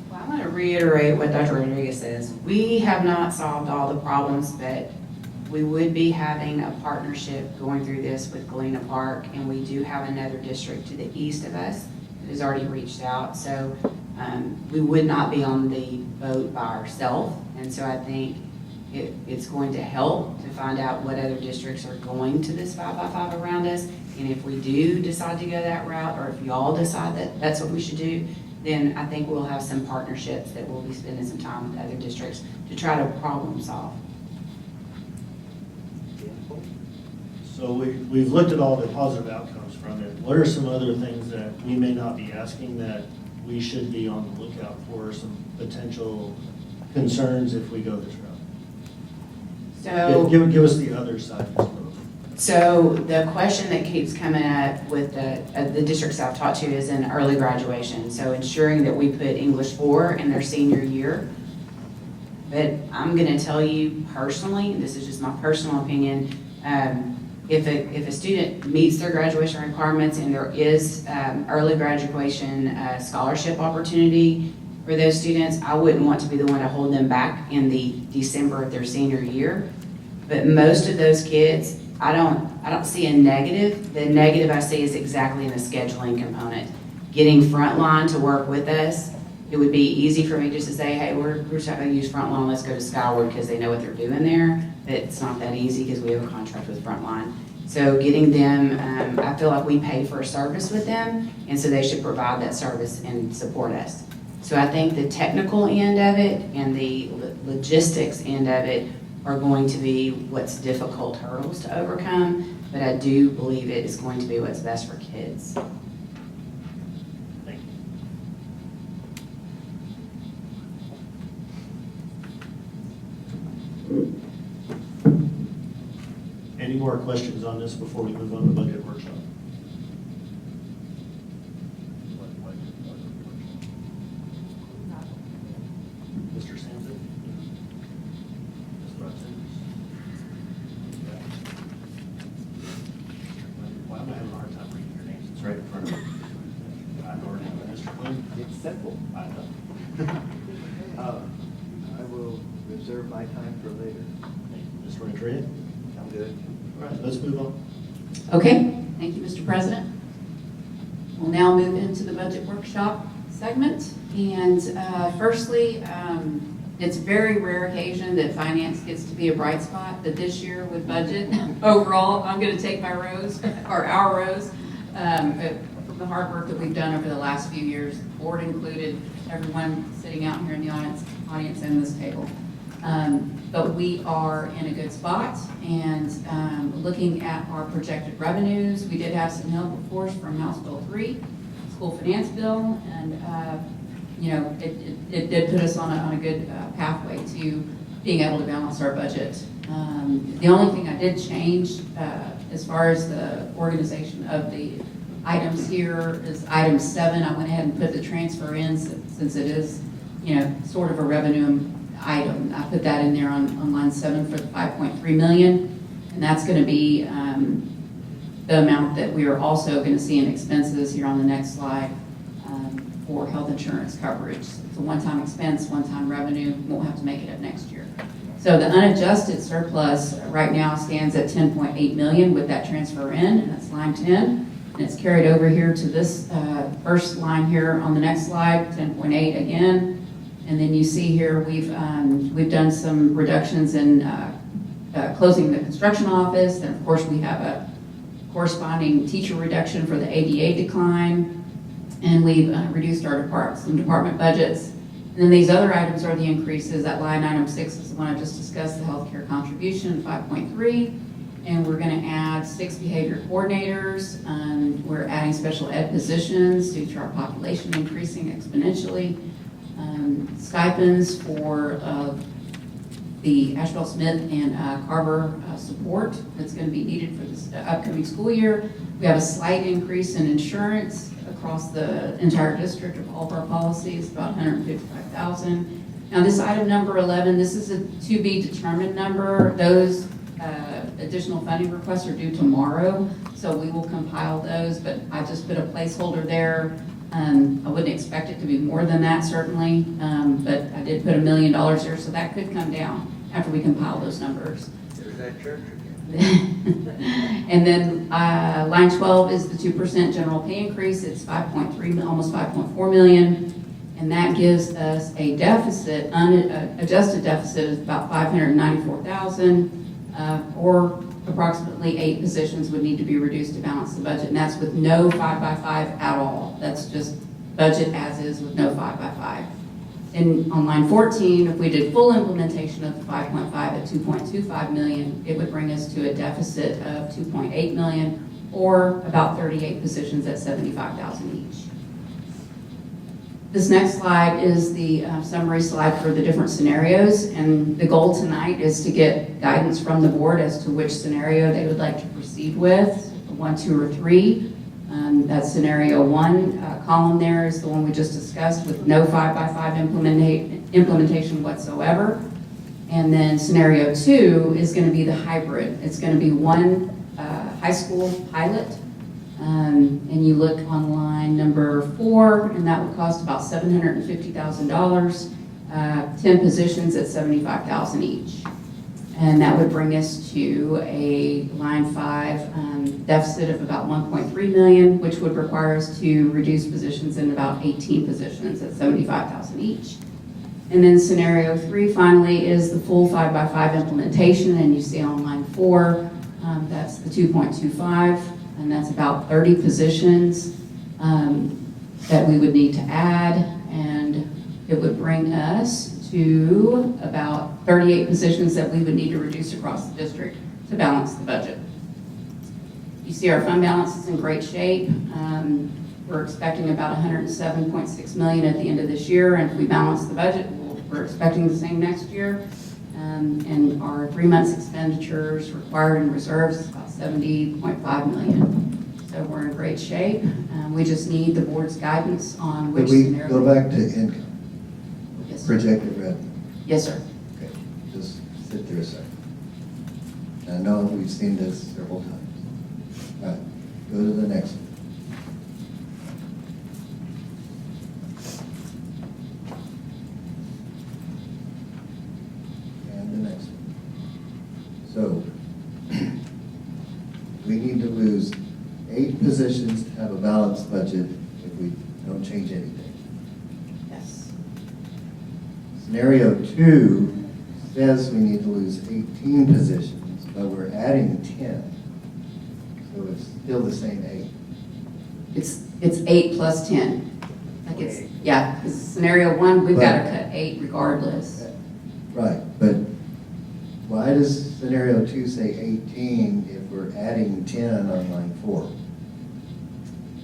Well, I want to reiterate what Dr. Rodriguez says. We have not solved all the problems, but we would be having a partnership going through this with Galena Park, and we do have another district to the east of us that has already reached out. So we would not be on the boat by ourselves. And so I think It's going to help to find out what other districts are going to this 5x5 around us. And if we do decide to go that route, or if y'all decide that that's what we should do, then I think we'll have some partnerships that we'll be spending some time with other districts to try to problem solve.
So we've looked at all the positive outcomes from it. What are some other things that we may not be asking that we should be on the lookout for, some potential concerns if we go this route?
So.
Give us the other side as well.
So the question that keeps coming up with the districts I've talked to is in early graduation. So ensuring that we put English 4 in their senior year. But I'm going to tell you personally, and this is just my personal opinion, if a student meets their graduation requirements and there is early graduation scholarship opportunity for those students, I wouldn't want to be the one to hold them back in the December of their senior year. But most of those kids, I don't see a negative. The negative I see is exactly in the scheduling component. Getting Frontline to work with us, it would be easy for me just to say, hey, we're just not going to use Frontline, let's go to Skyward because they know what they're doing there. But it's not that easy because we have a contract with Frontline. So getting them, I feel like we pay for a service with them, and so they should provide that service and support us. So I think the technical end of it and the logistics end of it are going to be what's difficult hurdles to overcome, but I do believe it is going to be what's best for kids.
Thank you. Any more questions on this before we move on to budget workshop? Mr. Sampson? Ms. Brunson? Why am I having a hard time reading your names? It's right in front of me. I've already, Mr. Quinn?
It's simple.
I know.
I will reserve my time for later.
Mr. Renteria?
I'm good.
All right, let's move on.
Okay, thank you, Mr. President. We'll now move into the budget workshop segment. And firstly, it's a very rare occasion that finance gets to be a bright spot, but this year with budget, overall, I'm going to take my rose, or our rose, from the hard work that we've done over the last few years, board included, everyone sitting out here in the audience and this table. But we are in a good spot, and looking at our projected revenues, we did have some help, of course, from House Bill 3, school finance bill, and you know, it did put us on a good pathway to being able to balance our budget. The only thing I did change as far as the organization of the items here is item 7. I went ahead and put the transfer in since it is, you know, sort of a revenue item. I put that in there on line 7 for the 5.3 million, and that's going to be the amount that we are also going to see in expenses here on the next slide for health insurance coverage. It's a one-time expense, one-time revenue. Won't have to make it up next year. So the unadjusted surplus right now stands at 10.8 million with that transfer in, and that's line 10. And it's carried over here to this first line here on the next slide, 10.8 again. And then you see here we've done some reductions in closing the construction office. And of course we have a corresponding teacher reduction for the ADA decline. And we've reduced our some department budgets. And then these other items are the increases. That line item 6 is the one I just discussed, the healthcare contribution, 5.3. And we're going to add 6 behavior coordinators. We're adding special ed positions due to our population increasing exponentially. Stipends for the Asheville Smith and Carver support that's going to be needed for this upcoming school year. We have a slight increase in insurance across the entire district of all of our policies, about $155,000. Now this item number 11, this is a to be determined number. Those additional funding requests are due tomorrow, so we will compile those, but I just put a placeholder there. I wouldn't expect it to be more than that, certainly, but I did put $1 million there, so that could come down after we compile those numbers.
There's that church again.
And then line 12 is the 2% general pay increase. It's 5.3, almost 5.4 million. And that gives us a deficit, adjusted deficit of about 594,000, or approximately 8 positions would need to be reduced to balance the budget. And that's with no 5x5 at all. That's just budget as is with no 5x5. And on line 14, if we did full implementation of the 5.5 at 2.25 million, it would bring us to a deficit of 2.8 million, or about 38 positions at 75,000 each. This next slide is the summary slide for the different scenarios, and the goal tonight is to get guidance from the board as to which scenario they would like to proceed with, 1, 2, or 3. That scenario 1 column there is the one we just discussed with no 5x5 implementation whatsoever. And then scenario 2 is going to be the hybrid. It's going to be 1 high school pilot. And you look on line number 4, and that would cost about $750,000, 10 positions at $75,000 each. And that would bring us to a line 5 deficit of about 1.3 million, which would require us to reduce positions in about 18 positions at 75,000 each. And then scenario 3 finally is the full 5x5 implementation, and you see on line 4, that's the 2.25. And that's about 30 positions that we would need to add, and it would bring us to about 38 positions that we would need to reduce across the district to balance the budget. You see our fund balance is in great shape. We're expecting about 107.6 million at the end of this year, and if we balance the budget, we're expecting the same next year. And our 3 months expenditures required in reserves is about 70.5 million. So we're in great shape. We just need the board's guidance on which
Could we
scenario.
go back to income?
Yes, sir.
Projected revenue.
Yes, sir.
Okay, just sit there a second. I know we've seen this several times. All right, go to the next one. And the next one. So, we need to lose 8 positions to have a balanced budget if we don't change anything.
Yes.
Scenario 2 says we need to lose 18 positions, but we're adding 10. So it's still the same 8.
It's 8 plus 10. Like it's, yeah, 'cause scenario 1, we've got to cut 8 regardless.
Right, but why does scenario 2 say 18 if we're adding 10 on line 4?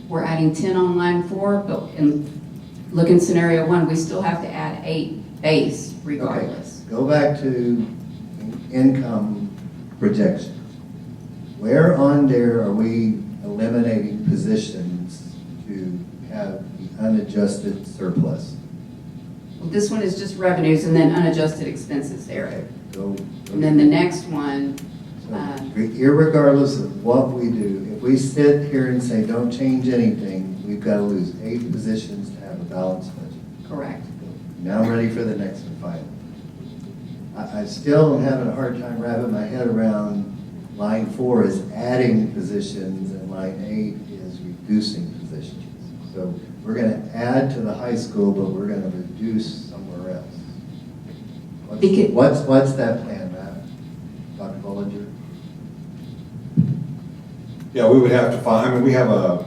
We're adding 10 on line 4, but look in scenario 1, we still have to add 8 base regardless.
Okay, go back to income projections. Where on there are we eliminating positions to have the unadjusted surplus?
Well, this one is just revenues and then unadjusted expenses there.
Okay, go.
And then the next one,
So, irregardless of what we do, if we sit here and say, don't change anything, we've got to lose 8 positions to have a balanced budget.
correct.
Now I'm ready for the next one, finally. I still am having a hard time wrapping my head around line 4 is adding positions and line 8 is reducing positions. So we're going to add to the high school, but we're going to reduce somewhere else. What's that plan, Matt? Dr. Bollinger?
Yeah, we would have to find, I mean, we have a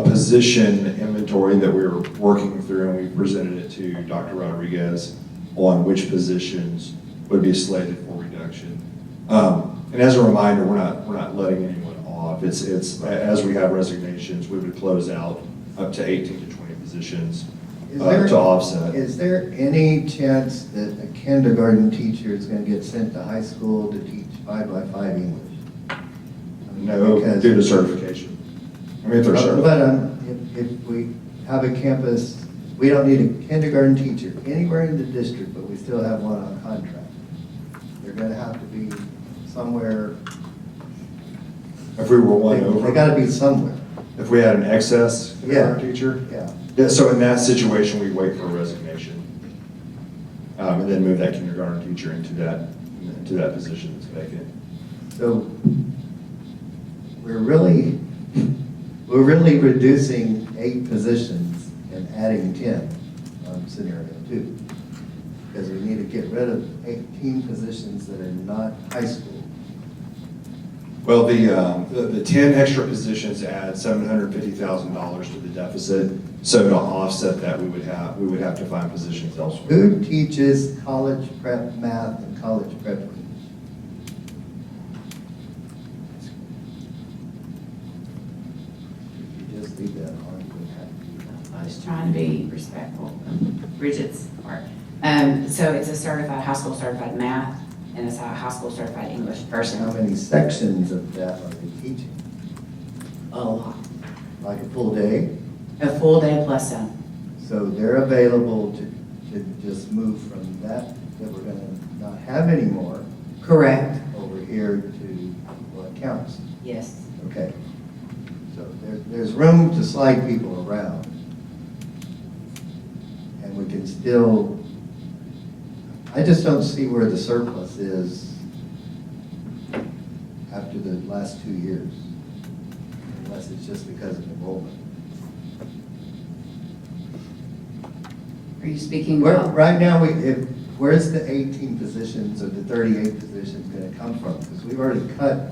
position inventory that we're working through, and we presented it to Dr. Rodriguez on which positions would be slated for reduction. And as a reminder, we're not letting anyone off. It's as we have resignations, we would close out up to 18 to 20 positions to offset.
Is there any chance that a kindergarten teacher is going to get sent to high school to teach 5x5 English?
No, due to certification. I mean, if they're certified.
But if we have a campus, we don't need a kindergarten teacher anywhere in the district, but we still have one on contract. They're going to have to be somewhere.
If we were one over.
They got to be somewhere.
If we had an excess kindergarten teacher?
Yeah.
So in that situation, we wait for a resignation. And then move that kindergarten teacher into that position that's vacant.
So we're really reducing 8 positions and adding 10 on scenario too. Because we need to get rid of 18 positions that are not high school.
Well, the 10 extra positions add $750,000 to the deficit. So to offset that, we would have to find positions elsewhere.
Who teaches college prep math and college prep English? If you just leave that on, you would have to do that.
I was trying to be respectful of Bridget's part. So it's a certified, high school certified math, and it's a high school certified English
How
person.
many sections of that are they teaching?
A lot.
Like a full day?
A full day plus some.
So they're available to just move from that we're gonna not have anymore
Correct.
over here to what counts.
Yes.
Okay. So there's room to slide people around. And we can still, I just don't see where the surplus is after the last 2 years, unless it's just because of enrollment.
Are you speaking
Where,
about?
right now, where's the 18 positions or the 38 positions gonna come from? Because we've already cut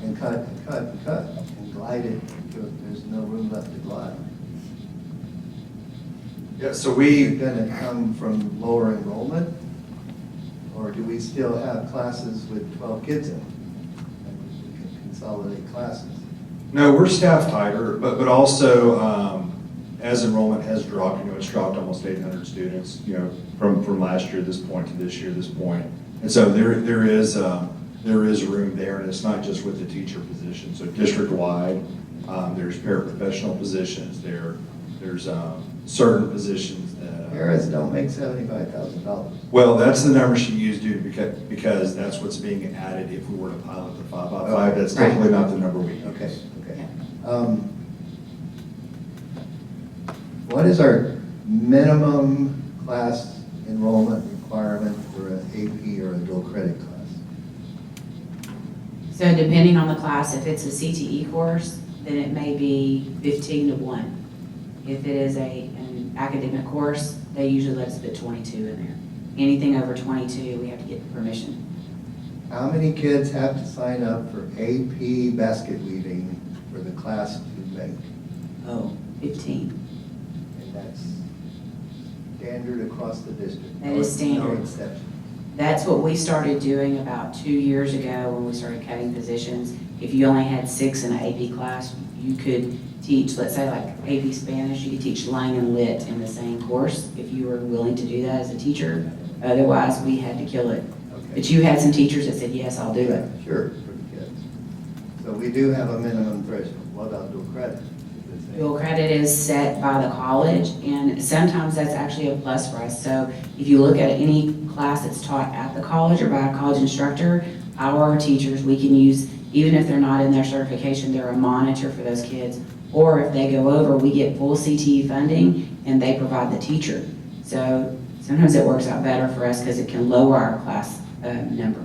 and cut and cut and cut and glided until there's no room left to glide.
Yeah, so
Is
we,
it gonna come from lower enrollment? Or do we still have classes with 12 kids in them? And we can consolidate classes.
no, we're staffed tighter, but also, as enrollment has dropped, it's dropped almost 800 students, from last year this point to this year this point. And so there is room there, and it's not just with the teacher position. So district-wide, there's paraprofessional positions, there's certain positions that.
Paras don't make $75,000.
Well, that's the number she used, dude, because that's what's being added if we were to pilot the 5x5. That's
Right.
definitely not the number we use.
Okay. What is our minimum class enrollment requirement for an AP or a dual credit class?
So depending on the class, if it's a CTE course, then it may be 15 to 1. If it is an academic course, they usually let us put 22 in there. Anything over 22, we have to get permission.
How many kids have to sign up for AP basket weaving for the class to make?
Oh, 15.
And that's standard across the district?
That is standard.
No exception?
That's what we started doing about 2 years ago when we started cutting positions. If you only had 6 in an AP class, you could teach, let's say like AP Spanish, you could teach Lang and Lit in the same course if you were willing to do that as a teacher. Otherwise, we had to kill it.
Okay.
But you had some teachers that said, yes, I'll do it.
Sure, for the kids. So we do have a minimum threshold. What about dual credit? Is it the same?
Dual credit is set by the college, and sometimes that's actually a plus for us. So if you look at any class that's taught at the college or by a college instructor, our teachers, we can use, even if they're not in their certification, they're a monitor for those kids. Or if they go over, we get full CTE funding, and they provide the teacher. So sometimes it works out better for us because it can lower our class number.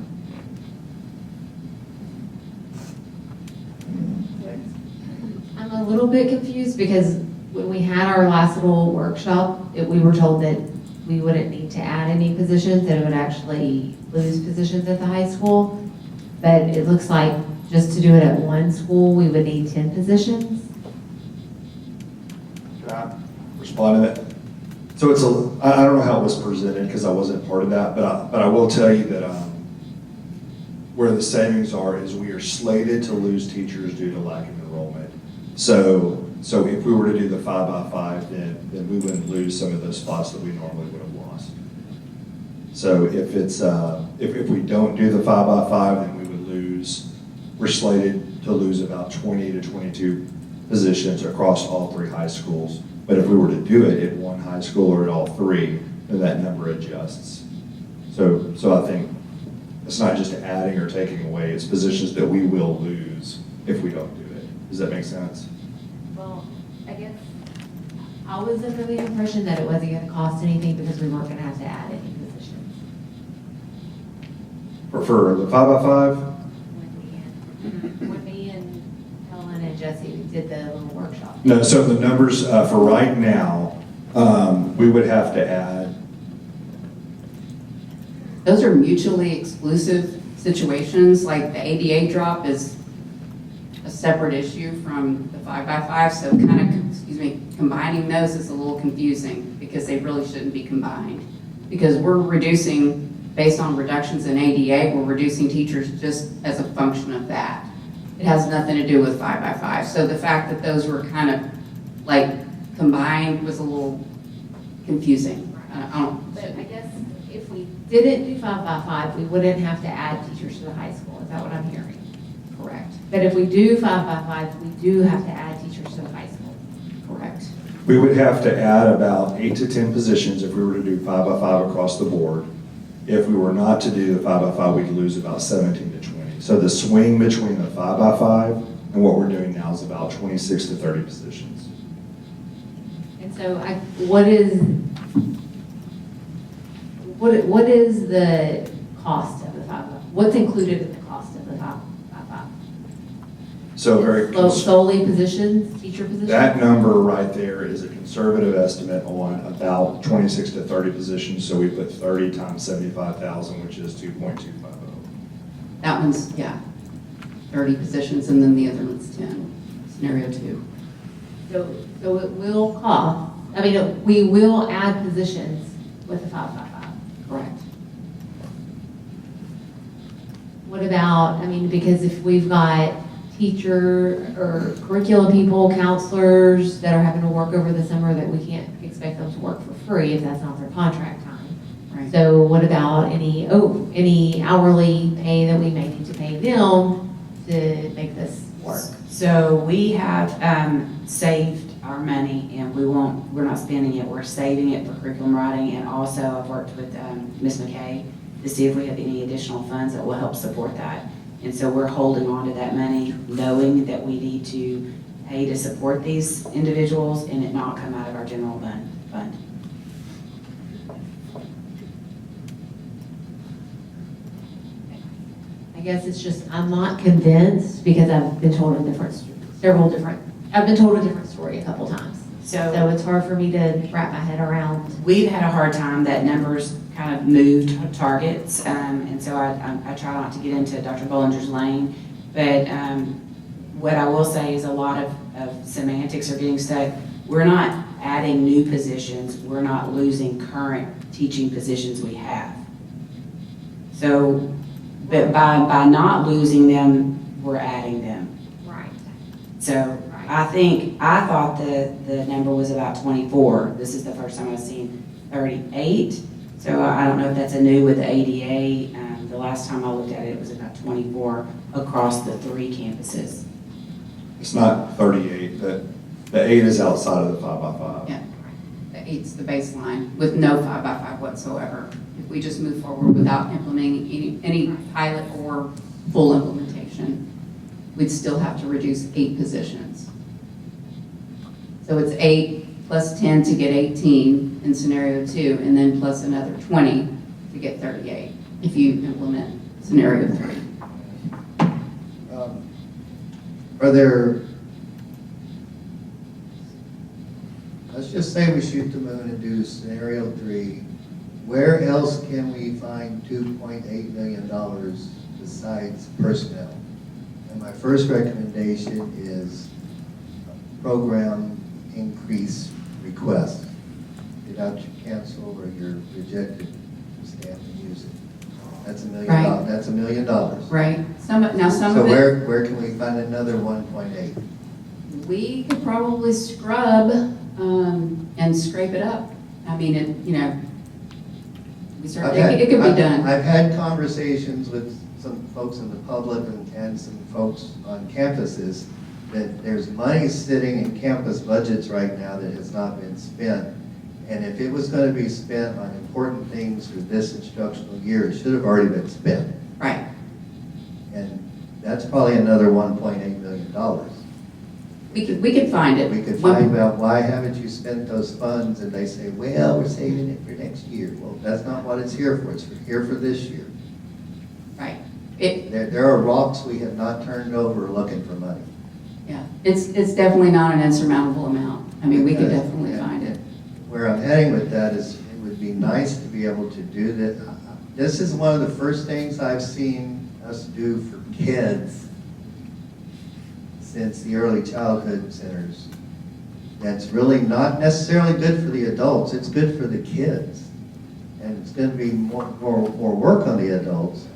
I'm a little bit confused because when we had our last little workshop, we were told that we wouldn't need to add any positions, that it would actually lose positions at the high school. But it looks like just to do it at one school, we would need 10 positions.
Can I respond to that? So I don't know how it was presented because I wasn't part of that, but I will tell you that where the savings are is we are slated to lose teachers due to lack of enrollment. So if we were to do the 5x5, then we wouldn't lose some of those spots that we normally would have lost. So if we don't do the 5x5, then we would lose, we're slated to lose about 20 to 22 positions across all 3 high schools. But if we were to do it at one high school or at all 3, then that number adjusts. So I think it's not just adding or taking away, it's positions that we will lose if we don't do it. Does that make sense?
Well, I guess I was under the impression that it wasn't going to cost anything because we weren't going to have to add any positions.
For the 5x5?
When me and Helen and Jesse did the little workshop.
No, so the numbers for right now, We would have to add,
Those are mutually exclusive situations, like the ADA drop is a separate issue from the 5x5, so combining those is a little confusing because they really shouldn't be combined. Because we're reducing, based on reductions in ADA, we're reducing teachers just as a function of that. It has nothing to do with 5x5. So the fact that those were kind of like combined was a little confusing.
But I guess if we didn't do 5x5, we wouldn't have to add teachers to the high school. Is that what I'm hearing?
Correct.
But if we do 5x5, we do have to add teachers to the high school.
Correct.
we would have to add about 8 to 10 positions if we were to do 5x5 across the board. If we were not to do the 5x5, we'd lose about 17 to 20. So the swing between the 5x5 and what we're doing now is about 26 to 30 positions.
And so what is the cost of the 5x5? What's included in the cost of the 5x5?
So very
Solely positions, teacher positions?
that number right there is a conservative estimate on about 26 to 30 positions. So we put 30 times 75,000, which is 2.250.
That one's, 30 positions, and then the other one's 10, scenario 2.
So it will cost, we will add positions with the 5x5.
Correct.
What about, because if we've got teacher or curriculum people, counselors that are having to work over the summer that we can't expect them to work for free if that's not their contract time.
Right.
So what about any hourly pay that we may need to pay them to make this work?
So we have saved our money, and we're not spending it, we're saving it for curriculum writing, and also I've worked with Ms. McKay to see if we have any additional funds that will help support that. And so we're holding on to that money, knowing that we need to pay to support these individuals and it not come out of our general fund.
I guess it's just, I'm not convinced because I've been told a different story a couple times. So it's hard for me to wrap my head around.
We've had a hard time that numbers kind of moved targets, and so I try not to get into Dr. Bollinger's lane, but what I will say is a lot of semantics are getting stuck. We're not adding new positions, we're not losing current teaching positions we have. So, but by not losing them, we're adding them.
Right.
So I thought the number was about 24. This is the first time I've seen 38. So I don't know if that's a new with the ADA. The last time I looked at it, it was about 24 across the 3 campuses.
It's not 38, the 8 is outside of the 5x5.
Yeah, the 8's the baseline with no 5x5 whatsoever. If we just move forward without implementing any pilot or full implementation, we'd still have to reduce 8 positions. So it's 8 plus 10 to get 18 in scenario 2, and then plus another 20 to get 38 if you implement scenario 3.
Are there, let's just say we shoot the moon and do scenario 3, where else can we find $2.8 million besides personnel? And my first recommendation is a program increase request. Without you cancel or you're rejected, stand and use it. That's $1 million.
Right.
That's $1 million.
Right. Some
So
of it,
where can we find another 1.8?
we could probably scrub and scrape it up. I mean, it could be done.
I've had conversations with some folks in the public and some folks on campuses that there's money sitting in campus budgets right now that has not been spent. And if it was going to be spent on important things for this instructional year, it should have already been spent.
Right.
And that's probably another $1.8 million.
We could find it.
We could find out why haven't you spent those funds, and they say, well, we're saving it for next year. Well, that's not what it's here for. It's here for this year.
Right.
There are rocks we have not turned over looking for money.
Yeah, it's definitely not an insurmountable amount. I mean, we could definitely find it.
where I'm heading with that is it would be nice to be able to do that. This is one of the first things I've seen us do for kids since the early childhood centers. That's really not necessarily good for the adults, it's good for the kids. And it's going to be more work on the adults.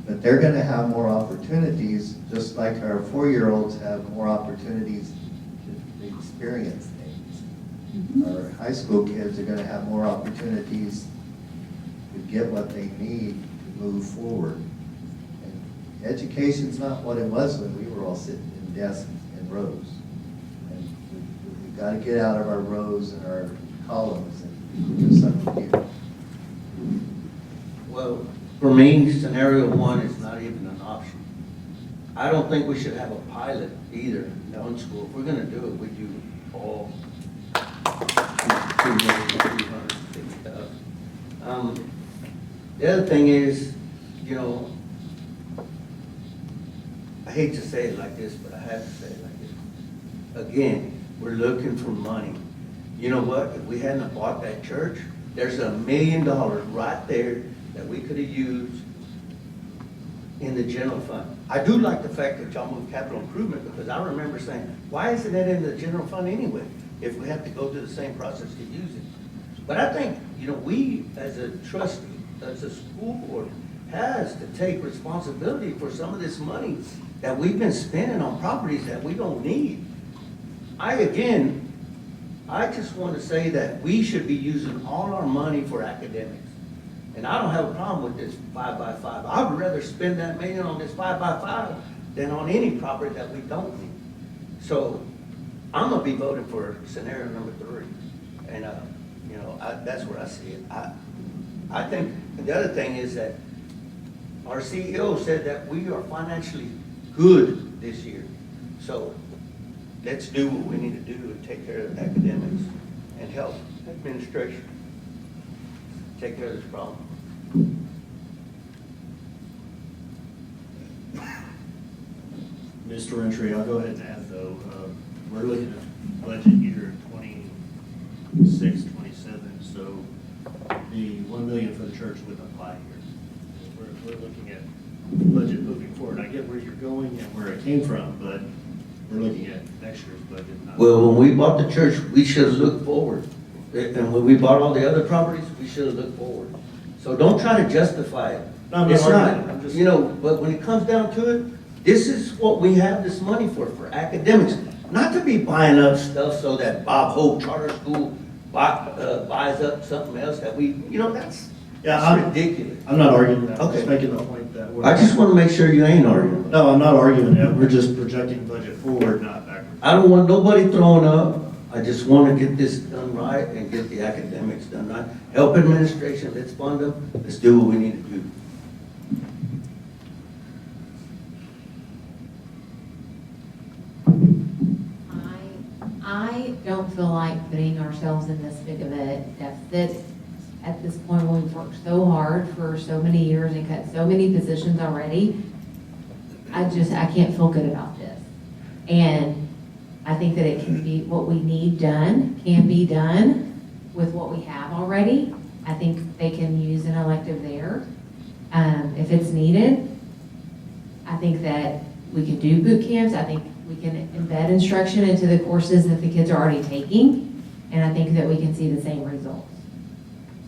But they're going to have more opportunities, just like our 4-year-olds have more opportunities to experience things. Our high school kids are going to have more opportunities to get what they need to move forward. And education's not what it was when we were all sitting in desks and rows. And we've got to get out of our rows and our columns and do something new.
Well, for me, scenario one is not even an option. I don't think we should have a pilot either in the school. If we're gonna do it, we do all 2,350,000. The other thing is, you know, I hate to say it like this, but I have to say it like this. Again, we're looking for money. You know what? If we hadn't bought that church, there's $1 million right there that we could have used in the general fund. I do like the fact that y'all moved capital improvement, because I remember saying, why isn't that in the general fund anyway, if we have to go through the same process to use it? But I think, you know, we as a trustee, as a school board, has to take responsibility for some of this money that we've been spending on properties that we don't need. I just want to say that we should be using all our money for academics. And I don't have a problem with this 5x5. I would rather spend that $1 million on this 5x5 than on any property that we don't need. So I'm gonna be voting for scenario number 3. And you know, that's where I see it. I think the other thing is that our CEO said that we are financially good this year. So let's do what we need to do to take care of academics and help administration take care of this problem.
Mr. Entry, I'll go ahead and add though, we're looking at budget year 26, 27, so the 1 million for the church wouldn't apply here. We're looking at budget moving forward. I get where you're going and where it came from, but we're looking at next year's budget.
Well, when we bought the church, we should have looked forward. And when we bought all the other properties, we should have looked forward. So don't try to justify it.
No,
It's
I'm
not,
just,
you know, but when it comes down to it, this is what we have this money for academics. Not to be buying up stuff so that Bob Hope Charter School buys up something else that we, you know, that's ridiculous.
I'm not arguing that. I'm
Okay.
just making the point that we're.
I just want to make sure you ain't arguing.
No, I'm not arguing that. We're just projecting budget forward, not backwards.
I don't want nobody throwing up. I just want to get this done right and get the academics done right. Help administration, let's fund them, let's do what we need to do.
I don't feel like putting ourselves in this big of a deficit at this point when we've worked so hard for so many years and cut so many positions already. I can't feel good about this. And I think that it can be, what we need done can be done with what we have already. I think they can use an elective there if it's needed. I think that we can do boot camps. I think we can embed instruction into the courses that the kids are already taking. And I think that we can see the same results.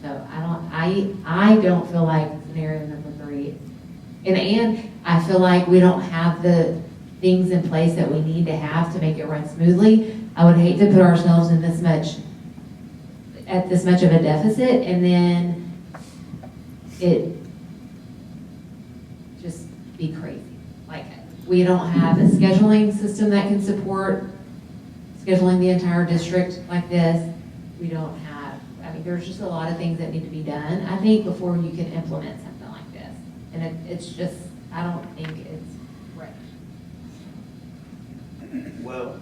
So I don't feel like scenario number 3. And I feel like we don't have the things in place that we need to have to make it run smoothly. I would hate to put ourselves in this much of a deficit and then it just be crazy. Like, we don't have a scheduling system that can support scheduling the entire district like this. We don't have, I mean, there's just a lot of things that need to be done, I think, before you can implement something like this. And it's just, I don't think it's right.
Well,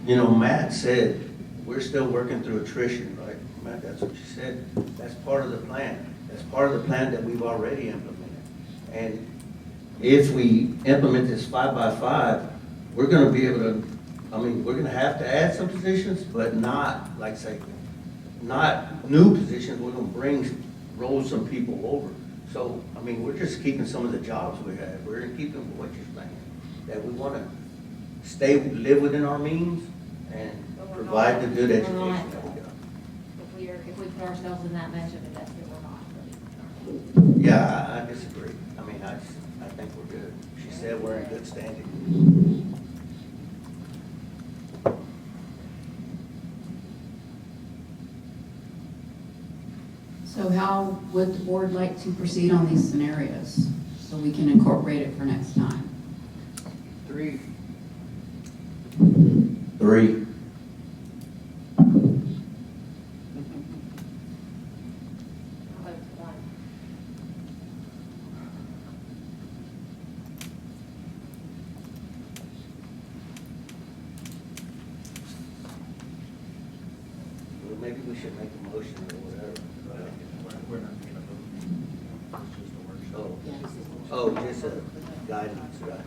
Matt said, we're still working through attrition, right? Matt, that's what you said. That's part of the plan. That's part of the plan that we've already implemented. And if we implement this 5x5, we're gonna be able to I mean, we're gonna have to add some positions, but not, like say, not new positions, we're gonna roll some people over. So, I mean, we're just keeping some of the jobs we have, we're gonna keep them what you're saying, that we wanna live within our means and provide the good education that we got.
If we put ourselves in that much of it, that's it, we're not.
Yeah, I disagree. I mean, I think we're good. She said we're in good standing.
So how would the board like to proceed on these scenarios so we can incorporate it for next time?
3. Well, maybe we should make a motion or whatever.
We're not going to vote. It's just a workshop.
Oh, just a guidance, right?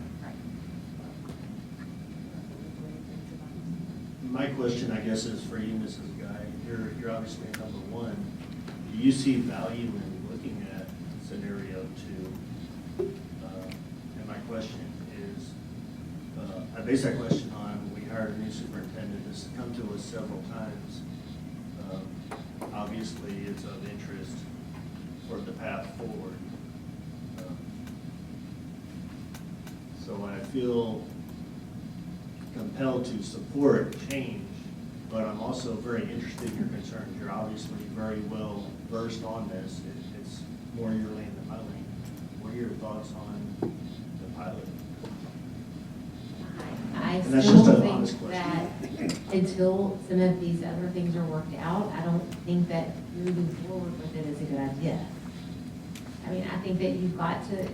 My question, I guess, is for you, Mrs. Guy. You're obviously number one. Do you see value in looking at scenario 2? And my question is, I base that question on, we hired a new superintendent that's come to us several times. Obviously, it's of interest for the path forward. So I feel compelled to support change, but I'm also very interested in your concerns. You're obviously very well versed on this. It's more your lane than my lane. What are your thoughts on the pilot?
I
And that's
still
just an
think
honest question.
that until some of these other things are worked out, I don't think that moving forward with it is a good idea. I mean, I think that you've got to,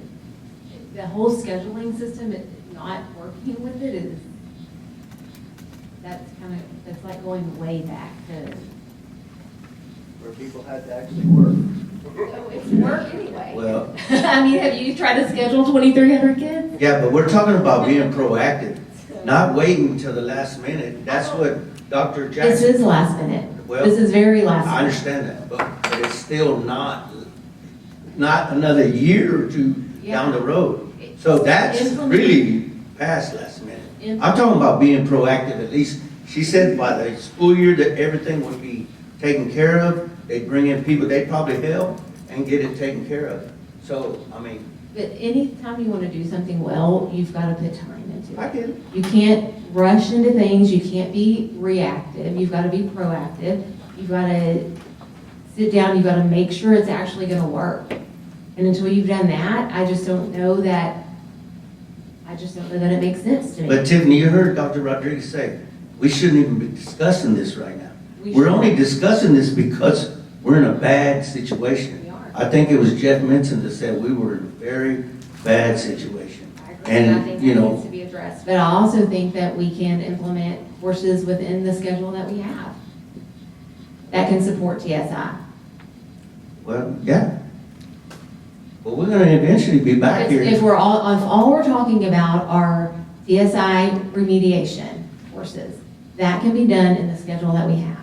the whole scheduling system, not working with it is, that's like going way back to.
Where people had to actually work.
No, it's work anyway.
Well,
I mean, have you tried to schedule 2,300 kids?
yeah, but we're talking about being proactive, not waiting until the last minute. That's what Dr. Jackson.
This is last minute.
Well,
This is very last minute.
I understand that, but it's still not another year or two down the road. So that's really past last minute. I'm talking about being proactive, at least, she said by the school year that everything would be taken care of. They'd bring in people they'd probably help and get it taken care of. So, I mean.
But anytime you want to do something well, you've got to put time into it.
I get it.
You can't rush into things, you can't be reactive, you've got to be proactive. You've got to sit down, you've got to make sure it's actually going to work. And until you've done that, I just don't know that it makes sense to me.
But Tiffany, you heard Dr. Rodriguez say, we shouldn't even be discussing this right now.
We
We're
should.
only discussing this because we're in a bad situation.
We are.
I think it was Jeff Minson that said we were in a very bad situation.
I agree, and I think that needs to be addressed. But I also think that we can implement courses within the schedule that we have that can support TSI.
Well, yeah. But we're gonna eventually be back here.
If all we're talking about are TSI remediation courses, that can be done in the schedule that we have.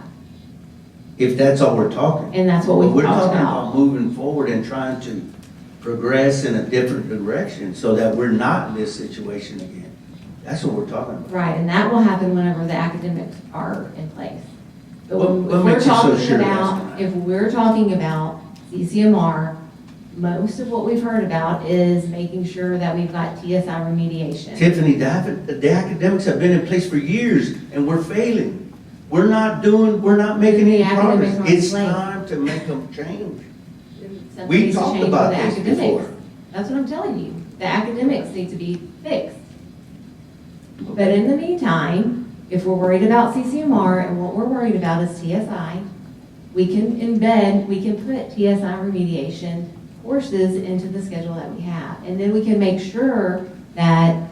If that's all we're talking.
And that's what we've
We're
talked
talking
about.
about moving forward and trying to progress in a different direction so that we're not in this situation again. That's what we're talking about.
Right, and that will happen whenever the academics are in place. But
What makes you so sure that's gonna happen?
if we're talking about CCMR, most of what we've heard about is making sure that we've got TSI remediation.
Tiffany, the academics have been in place for years and we're failing. We're not making any
The academics
progress.
aren't
It's
playing.
time to make them change.
Something
We
needs to
talked
change
about
with the
this
academics.
before.
That's what I'm telling you. The academics need to be fixed. But in the meantime, if we're worried about CCMR and what we're worried about is TSI, we can put TSI remediation courses into the schedule that we have. And then we can make sure that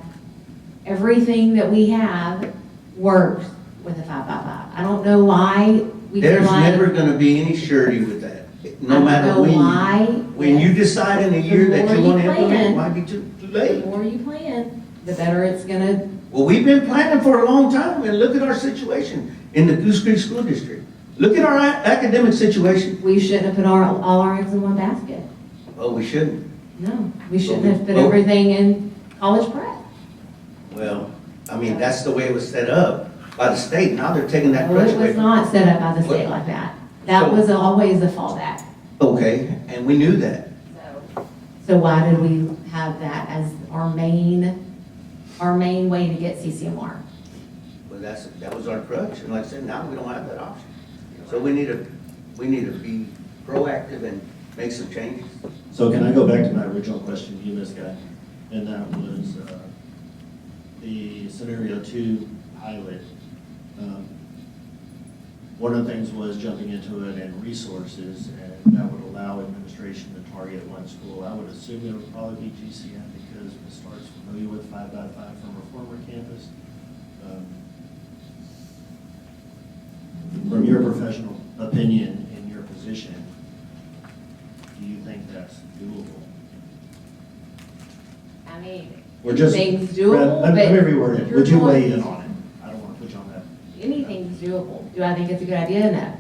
everything that we have works with a 555. I don't know why we feel
There's
like.
never gonna be any surety with that. No
I don't
matter
know why.
when you decide in a year that
more
you
you
wanna implement,
plan,
it might be too
The
late.
more you plan, the better it's gonna
Well, we've been planning for a long time, and look at our situation in the Goose Creek School District. Look at our academic situation.
We shouldn't have put all our eggs in one basket.
Well, we shouldn't.
No, we shouldn't
Well,
have put
well-
everything in college prep.
Well, I mean, that's the way it was set up by the state. Now they're taking that
Well,
crutch
it
away
was
from.
not set up by the state like that. That
So-
was always a fallback.
Okay, and we knew that.
So why did we have that as our main way to get CCMR?
Well, that was our crutch, and like I said, now we don't have that option. So we need to be proactive and make some changes.
So can I go back to my original question, you missed guy, and that was the scenario 2 pilot. One of the things was jumping into it and resources, and that would allow administration to target one school. I would assume it would probably be GCM because Ms. Stark's familiar with 5x5 from her former campus. From your professional opinion in your position, do you think that's doable?
I mean,
Or just,
anything's doable,
let me
but
reword it.
your
Would you weigh
choice.
in on it? I don't want to put you on that.
Anything's doable. Do I think it's a good idea? No.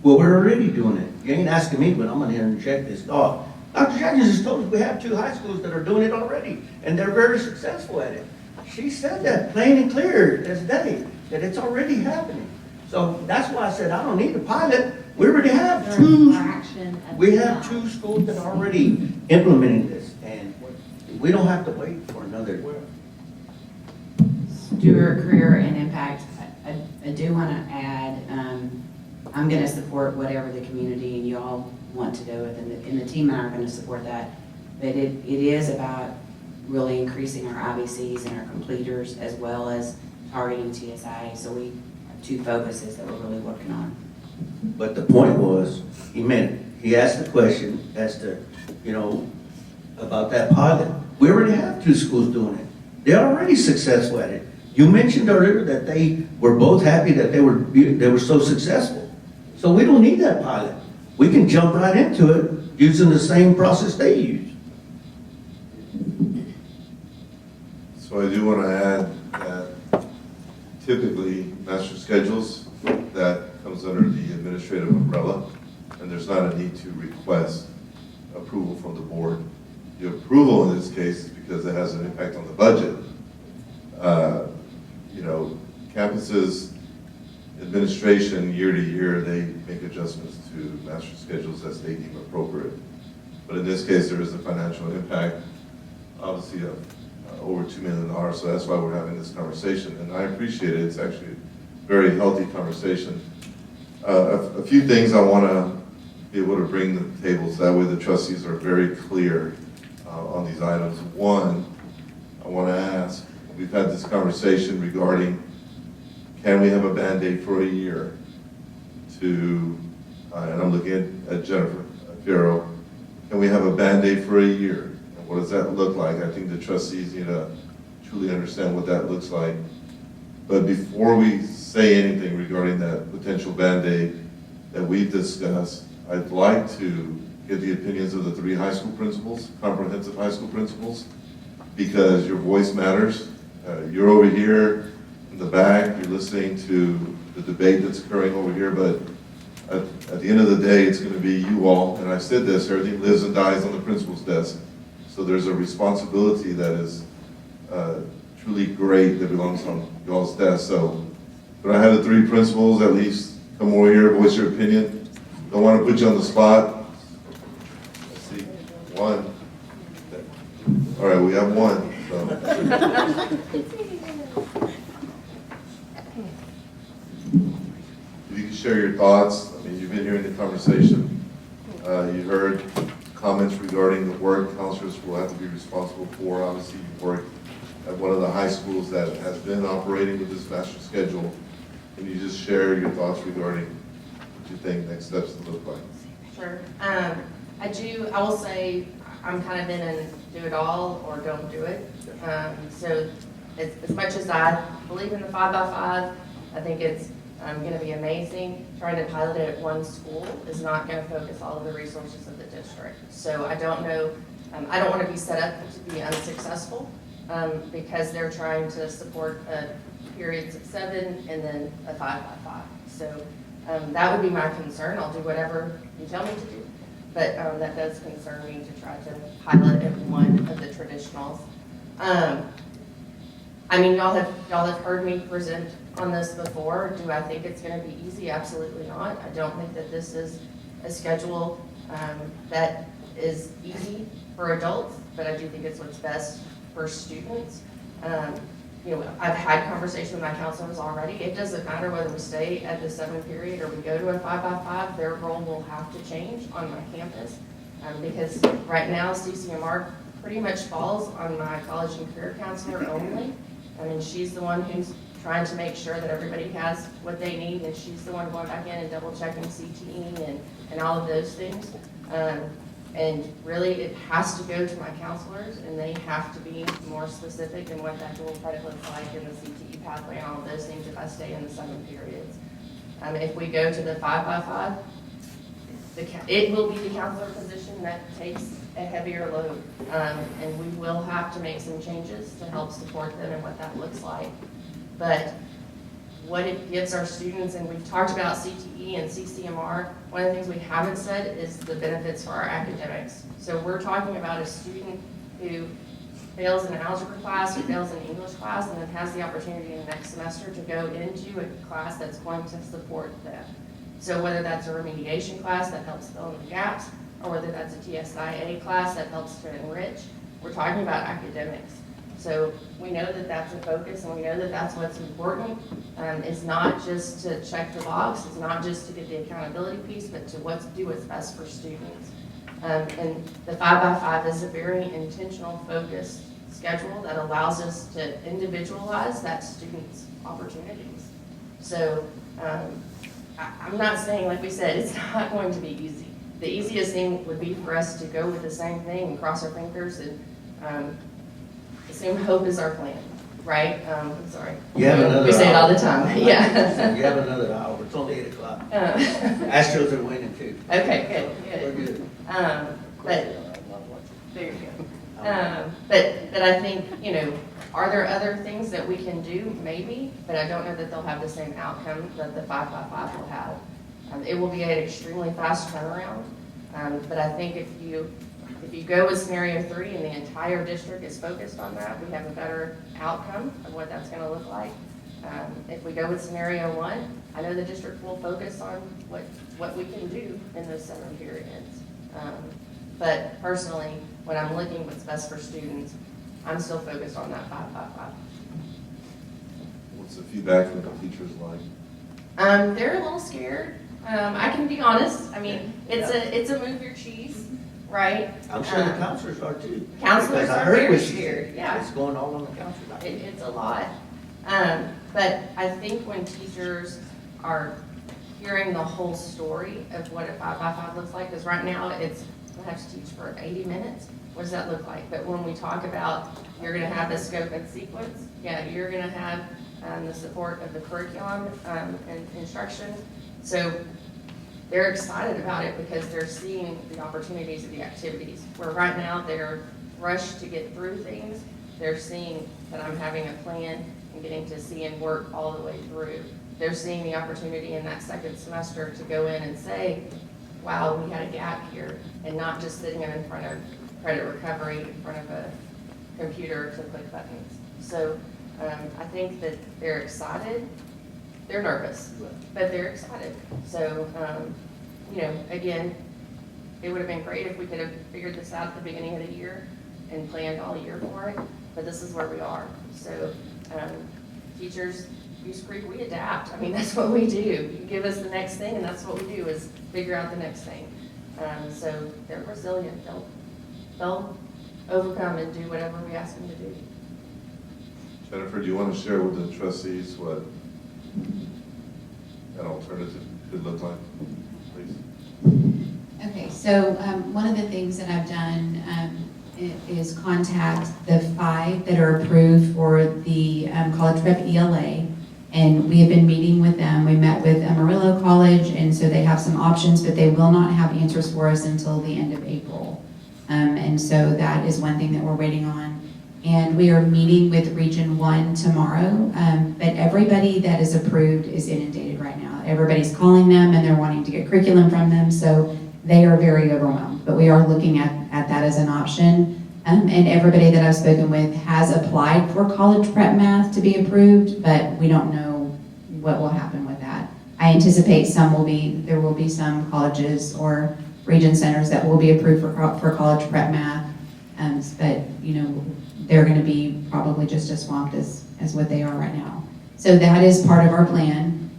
Well, we're already doing it. You ain't asking me, but I'm gonna interject this thought. Dr. Jackson just told us we have 2 high schools that are doing it already, and they're very successful at it. She said that plain and clear as day, that it's already happening. So that's why I said I don't need a pilot. We already have
There's
2.
fraction of
We
the
have
time.
2 schools that are already implementing this, and we don't have to wait for another.
Stewart, career and impact, I do want to add, I'm going to support whatever the community and you all want to do with, and the team and I are going to support that. But it is about really increasing our IBCs and our completers as well as targeting TSIA. So we have 2 focuses that we're really working on.
But the point was, he asked the question as to, about that pilot. We already have 2 schools doing it. They're already successful at it. You mentioned earlier that they were both happy that they were so successful. So we don't need that pilot. We can jump right into it using the same process they use.
So I do want to add that typically master schedules, that comes under the administrative umbrella, and there's not a need to request approval from the board. The approval in this case is because it has an impact on the budget. Campuses, administration, year to year, they make adjustments to master schedules as they deem appropriate. But in this case, there is a financial impact, obviously, of over $2 million, so that's why we're having this conversation, and I appreciate it. It's actually a very healthy conversation. A few things I want to be able to bring to the table, so that way the trustees are very clear on these items. One, I want to ask, we've had this conversation regarding, can we have a Band-Aid for a year to, and I'm looking at Jennifer Fierro, can we have a Band-Aid for a year? And what does that look like? I think the trustees need to truly understand what that looks like. But before we say anything regarding that potential Band-Aid that we've discussed, I'd like to get the opinions of the 3 high school principals, comprehensive high school principals, because your voice matters. You're over here in the back, you're listening to the debate that's occurring over here, but at the end of the day, it's going to be you all, and I've said this, everything lives and dies on the principal's desk. So there's a responsibility that is truly great that belongs on y'all's desk. So, but I have the 3 principals at least come over here, voice your opinion. Don't want to put you on the spot. Let's see, 1. All right, we have 1. So. If you can share your thoughts, I mean, you've been hearing the conversation. You heard comments regarding the work counselors will have to be responsible for. Obviously, you work at one of the high schools that has been operating with this master schedule. Can you just share your thoughts regarding what you think next steps will look like?
Sure. I will say I'm kind of in an do it all or don't do it. So as much as I believe in the 5x5, I think it's going to be amazing. Trying to pilot it at one school is not going to focus all of the resources of the district. So I don't know, I don't want to be set up to be unsuccessful. because they're trying to support a periods of 7 and then a 5x5. So that would be my concern. I'll do whatever you tell me to do, but that does concern me to try to pilot at one of the traditionals. I mean, y'all have heard me present on this before. Do I think it's going to be easy? Absolutely not. I don't think that this is a schedule that is easy for adults, but I do think it's what's best for students. You know, I've had conversations with my counselors already. It doesn't matter whether we stay at the 7 period or we go to a 5x5, their role will have to change on my campus. Because right now CCMR pretty much falls on my college and career counselor only. I mean, she's the one who's trying to make sure that everybody has what they need, and she's the one going back in and double checking CTE and all of those things. And really, it has to go to my counselors, and they have to be more specific in what that dual credit looks like in the CTE pathway and all of those things if I stay in the 7 periods. If we go to the 5x5, it will be the counselor position that takes a heavier load, and we will have to make some changes to help support them and what that looks like. But what it gives our students, and we've talked about CTE and CCMR, one of the things we haven't said is the benefits for our academics. So we're talking about a student who fails in an algebra class or fails in an English class and then has the opportunity in the next semester to go into a class that's going to support them. So whether that's a remediation class that helps fill in the gaps, or whether that's a TSIA class that helps to enrich, we're talking about academics. So we know that that's a focus, and we know that that's what's important. It's not just to check the box, it's not just to get the accountability piece, but to do what's best for students. And the 5x5 is a very intentional, focused schedule that allows us to individualize that student's opportunities. So I'm not saying, like we said, it's not going to be easy. The easiest thing would be for us to go with the same thing and cross our fingers and assume hope is our plan, right? I'm sorry.
You have another
We say it all the
hour.
time, yeah.
You have another hour. It's only 8 o'clock. Astros are winning too.
Okay,
We're
good.
good.
But there you go. But I think, you know, are there other things that we can do? Maybe, but I don't know that they'll have the same outcome that the 5x5 will have. It will be an extremely fast turnaround, but I think if you go with scenario 3 and the entire district is focused on that, we have a better outcome of what that's going to look like. If we go with scenario 1, I know the district will focus on what we can do in those 7 periods. But personally, when I'm looking what's best for students, I'm still focused on that 5x5.
What's the feedback from the teachers like?
They're a little scared. I can be honest. I mean, it's a move your cheese, right?
I'm sure the counselors are too.
Counselors
Because I
are
heard
very
what she
scared,
said.
yeah.
It's going all on the counselors.
It's a lot. But I think when teachers are hearing the whole story of what a 5x5 looks like, because right now it's, I have to teach for 80 minutes. What does that look like? But when we talk about you're going to have the scope and sequence, yeah, you're going to have the support of the curriculum and instruction. So they're excited about it because they're seeing the opportunities of the activities. Where right now they're rushed to get through things, they're seeing that I'm having a plan and getting to see and work all the way through. They're seeing the opportunity in that second semester to go in and say, wow, we had a gap here, and not just sitting in front of credit recovery, in front of a computer to click buttons. So I think that they're excited. They're nervous, but they're excited. So, you know, again, it would have been great if we could have figured this out at the beginning of the year and planned all year for it, but this is where we are. So teachers, Goose Creek, we adapt. I mean, that's what we do. You give us the next thing, and that's what we do is figure out the next thing. So they're resilient. They'll overcome and do whatever we ask them to do.
Jennifer, do you want to share with the trustees what an alternative could look like, please?
Okay, so one of the things that I've done is contact the 5 that are approved for the college prep ELA, and we have been meeting with them. We met with Amarillo College, and so they have some options, but they will not have answers for us until the end of April. And so that is one thing that we're waiting on. And we are meeting with Region 1 tomorrow, but everybody that is approved is inundated right now. Everybody's calling them and they're wanting to get curriculum from them, so they are very overwhelmed. But we are looking at that as an option. And everybody that I've spoken with has applied for college prep math to be approved, but we don't know what will happen with that. I anticipate there will be some colleges or region centers that will be approved for college prep math, but they're going to be probably just as swamped as what they are right now. So that is part of our plan.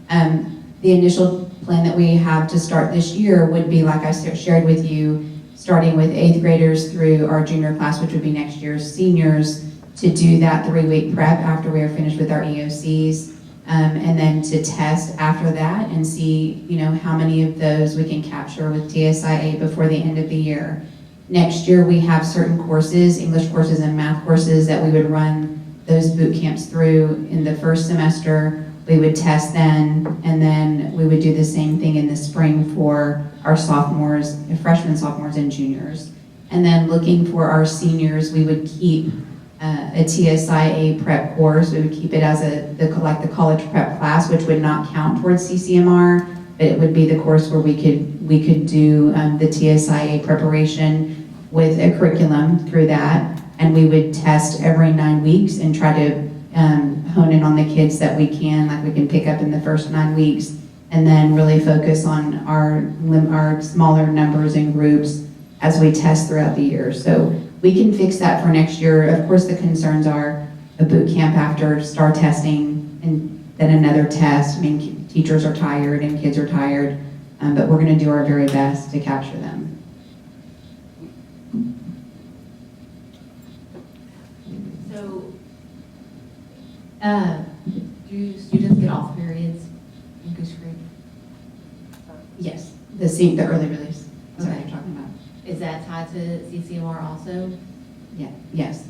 The initial plan that we have to start this year would be, like I shared with you, starting with 8th graders through our junior class, which would be next year's seniors, to do that 3-week prep after we are finished with our EOCs, and then to test after that and see, how many of those we can capture with TSIA before the end of the year. Next year, we have certain courses, English courses and math courses, that we would run those boot camps through in the first semester. We would test then, and then we would do the same thing in the spring for our freshmen, sophomores, and juniors. And then looking for our seniors, we would keep a TSIA prep course. We would keep it as like the college prep class, which would not count towards CCMR, but it would be the course where we could do the TSIA preparation with a curriculum through that. And we would test every 9 weeks and try to hone in on the kids that we can pick up in the first 9 weeks, and then really focus on our smaller numbers and groups as we test throughout the year. So we can fix that for next year. Of course, the concerns are a boot camp after STAR testing and then another test. I mean, teachers are tired and kids are tired, but we're going to do our very best to capture them.
So, do students get off periods in Goose Creek?
Yes, the early release. That's what you're talking about.
Is that tied to CCMR also?
Yeah. Yes.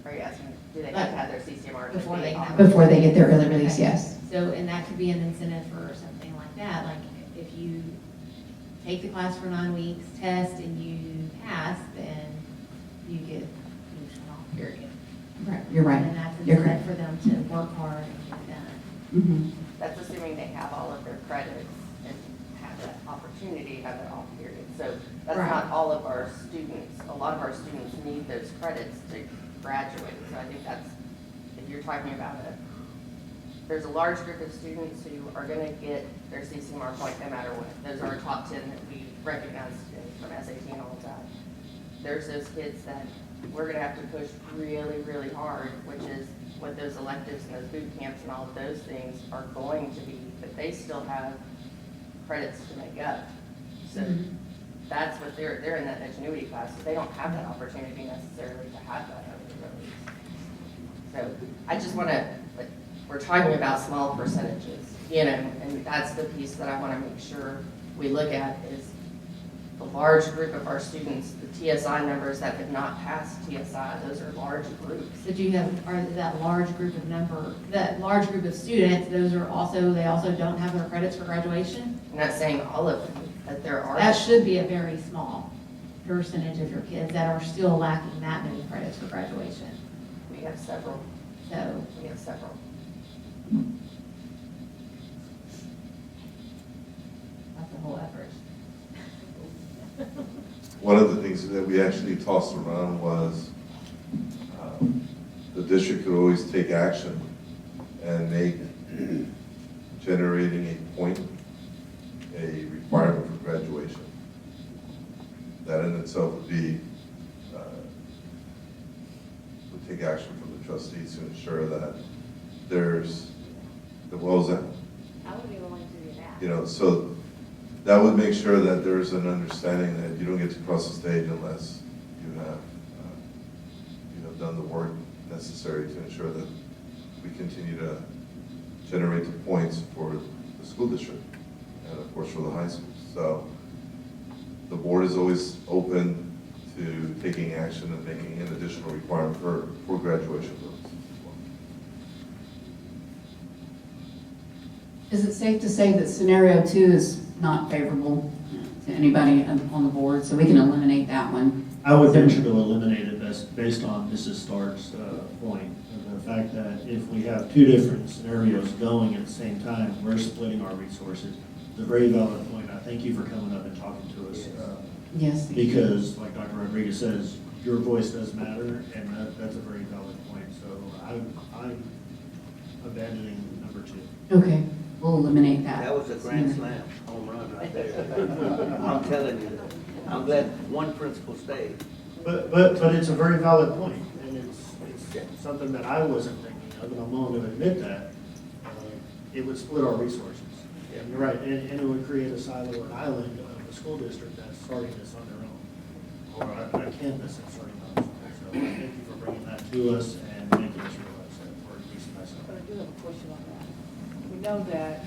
Are you asking, do they have to have their CCMR?
Before they get their early release,
Okay.
yes.
So, and that could be an incentive for something like that, like if you take the class for 9 weeks, test, and you pass, then you get an off period.
Right, you're right.
And that's
You're
incentive
correct.
for them to work hard and get it done.
Mm-hmm.
That's assuming they have all of their credits and have that opportunity to have that off period. So that's
Right.
not all of our students. A lot of our students need those credits to graduate. So I think that's, if you're talking about it, there's a large group of students who are going to get their CCMR point no matter what. Those are our top 10 that we recognize today from SAT and all of that. There's those kids that we're going to have to push really, really hard, which is what those electives and those boot camps and all of those things are going to be, but they still have credits to make up. So that's what they're in that ingenuity class, so they don't have that opportunity necessarily to have that early release. So I just want to, we're talking about small percentages, and that's the piece that I want to make sure we look at is the large group of our students, the TSI numbers that have not passed TSI, those are large groups.
So do you have, that large group of students, they also don't have their credits for graduation?
I'm not saying all of them, but there are.
That should be a very small percentage of your kids that are still lacking that many credits for graduation.
We have several.
So,
We have several.
that's a whole effort.
One of the things that we actually tossed around was the district could always take action and make generating a point a requirement for graduation. That in itself would be, would take action from the trustees to ensure that there's, what was that?
I would be willing to do that.
So that would make sure that there's an understanding that you don't get to cross the stage unless you have, done the work necessary to ensure that we continue to generate the points for the school district and of course for the high schools. So the board is always open to taking action and making an additional requirement for graduation purposes as well.
Is it safe to say that scenario 2 is not favorable to anybody on the board, so we can eliminate that one?
I would venture to eliminate it based on Mrs. Stark's point, of the fact that if we have two different scenarios going at the same time, we're splitting our resources. It's a very valid point. I thank you for coming up and talking to us.
Yes.
Because, like Dr. Rodriguez says, your voice does matter, and that's a very valid point. So I'm abandoning number 2.
Okay, we'll eliminate that.
That was a grand slam, home run right there. I'm telling you, I'm glad one principal stayed.
But it's a very valid point, and it's something that I wasn't thinking of, and I'm willing to admit that. It would split our resources. And you're right, and it would create a silo or an island of a school district that's starting this on their own, or a campus that's starting on its own. So thank you for bringing that to us and making us realize that, or at least myself.
But I do have a question on that. We know that,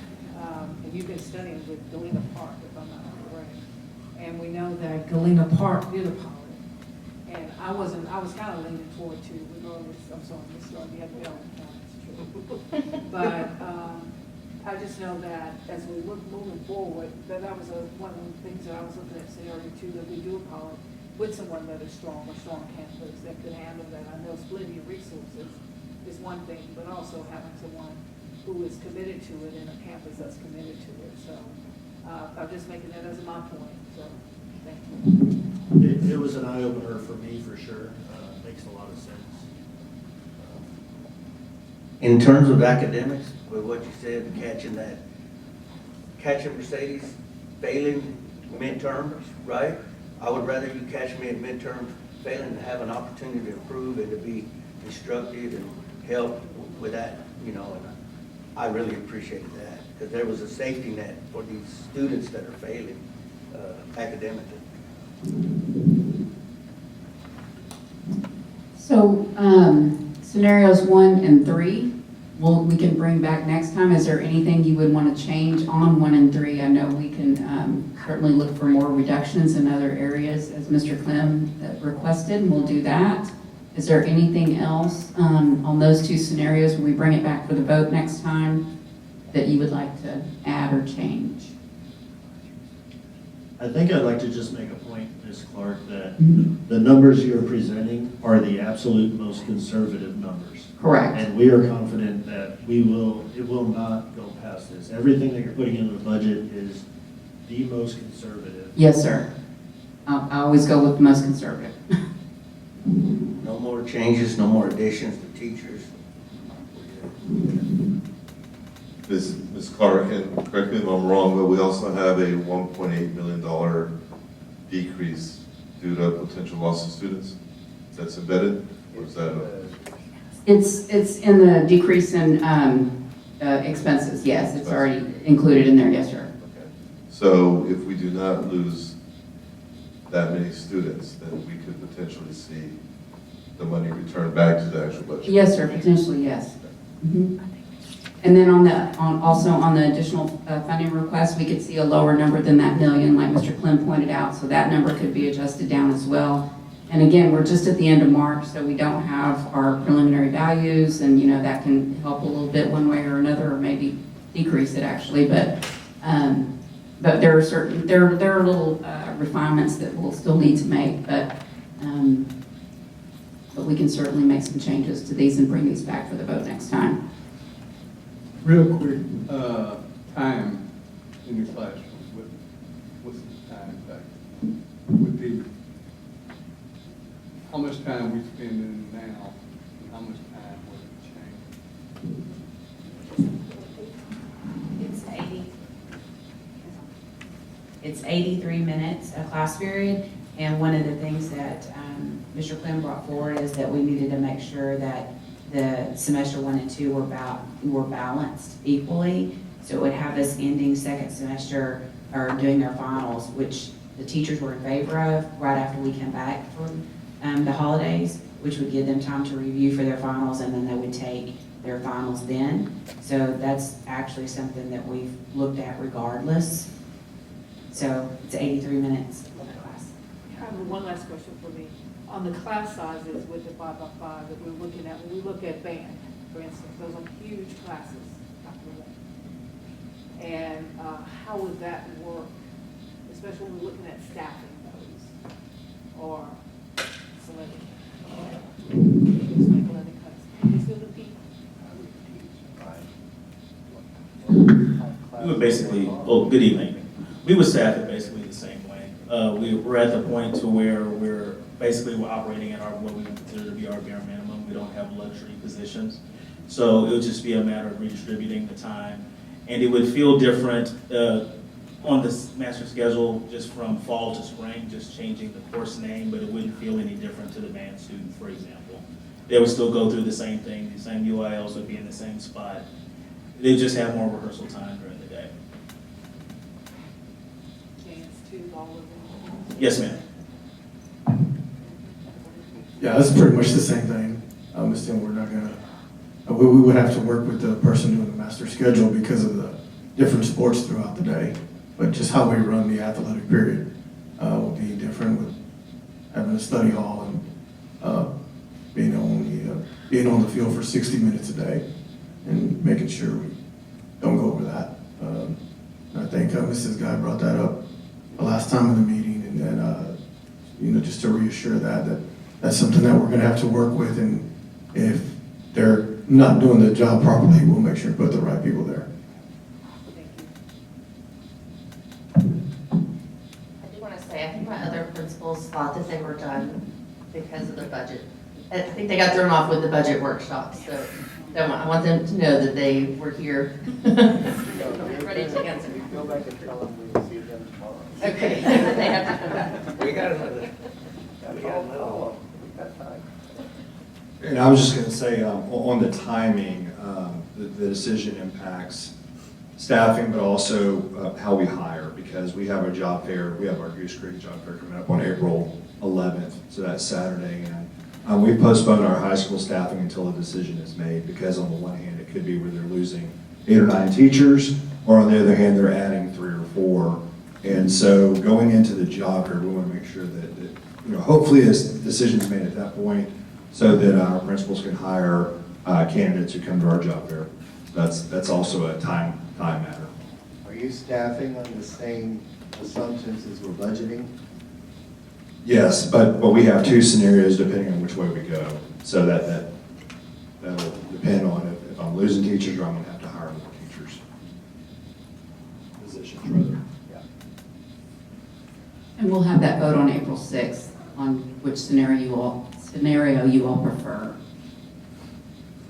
and you've been studying with Galena Park, if I'm not correct, and we know that Galena Park did a pilot. And I was kind of leaning toward to, regardless, I'm sorry, Ms. Stark, you have to go, it's true. But I just know that as we look moving forward, that was one of the things that I was looking at scenario 2, that we do a pilot with someone that is strong, a strong campus that could handle that. I know splitting your resources is one thing, but also having someone who is committed to it and a campus that's committed to it. So I'm just making that as my point, so thank you.
It was an eye-opener for me, for sure. Makes a lot of sense.
In terms of academics, with what you said, catching Mercedes failing midterms, right? I would rather you catch me at midterm failing to have an opportunity to improve and to be instructed and help with that, and I really appreciated that, because there was a safety net for these students that are failing academically.
So, scenarios 1 and 3, we can bring back next time. Is there anything you would want to change on 1 and 3? I know we can certainly look for more reductions in other areas, as Mr. Clem requested, and we'll do that. Is there anything else on those 2 scenarios when we bring it back for the vote next time that you would like to add or change?
I think I'd like to just make a point, Ms. Clark, that the numbers you're presenting are the absolute most conservative numbers.
Correct.
And we are confident that it will not go past this. Everything that you're putting into the budget is the most conservative.
Yes, sir. I always go with the most conservative.
No more changes, no more additions to teachers.
Ms. Clark, and correct me if I'm wrong, but we also have a $1.8 million decrease due to potential loss of students. That's embedded, or is that
It's in the decrease in expenses, yes. It's already included in there, yes, sir.
Okay. So if we do not lose that many students, then we could potentially see the money returned back to the actual budget?
Yes, sir, potentially, yes. Mhm. And then also on the additional funding request, we could see a lower number than that million, like Mr. Clem pointed out, so that number could be adjusted down as well. And again, we're just at the end of March, so we don't have our preliminary values, and that can help a little bit one way or another, or maybe decrease it actually, but there are little refinements that we'll still need to make, but we can certainly make some changes to these and bring these back for the vote next time.
Real quick, time in the classroom, what's the time factor? Would be, how much time we spending now, and how much time will it change?
It's 83 minutes a class period, and one of the things that Mr. Clem brought forward is that we needed to make sure that the semester 1 and 2 were balanced equally, so it would have us ending second semester or doing our finals, which the teachers were in favor of right after we came back from the holidays, which would give them time to review for their finals, and then they would take their finals then. So that's actually something that we've looked at regardless. So it's 83 minutes of the class.
I have one last question for me. On the class sizes with the 5x5 that we're looking at, when we look at band, for instance, those are huge classes, Dr. Ray. And how would that work, especially when we're looking at staffing those? Or
We would basically, oh, good evening. We would staff it basically the same way. We're at the point to where we're operating at what we would consider to be our bare minimum. We don't have luxury positions. So it would just be a matter of redistributing the time. And it would feel different on the master schedule just from fall to spring, just changing the course name, but it wouldn't feel any different to the band student, for example. They would still go through the same thing, the same UILs would be in the same spot. They just have more rehearsal time during the day. Yes, ma'am.
Yeah, it's pretty much the same thing. Still, we're not gonna, we would have to work with the person doing the master schedule because of the different sports throughout the day. But just how we run the athletic period will be different with having a study hall and being on the field for 60 minutes a day and making sure we don't go over that. I think Mrs. Guy brought that up the last time in the meeting, and then just to reassure that's something that we're going to have to work with, and if they're not doing the job properly, we'll make sure to put the right people there.
I do want to say, I think my other principals thought that they were done because of the budget. I think they got thrown off with the budget workshop, so I want them to know that they were here. Ready to answer.
Go back and tell them we'll see them tomorrow.
Okay, they have to come back.
We got another.
And I was just going to say, on the timing, the decision impacts staffing, but also how we hire, because we have a job fair, we have our Goose Creek job fair coming up on April 11th, so that's Saturday, and we've postponed our high school staffing until a decision is made, because on the one hand, it could be where they're losing 8 or 9 teachers, or on the other hand, they're adding 3 or 4. And so going into the job fair, we want to make sure that hopefully this decision is made at that point, so that our principals can hire candidates who come to our job fair. That's also a time matter.
Are you staffing on the same assumptions as we're budgeting?
Yes, but we have 2 scenarios depending on which way we go. So that'll depend on if I'm losing teachers or I'm going to have to hire more teachers. Positions, rather. Yeah.
And we'll have that vote on April 6th on which scenario you all prefer.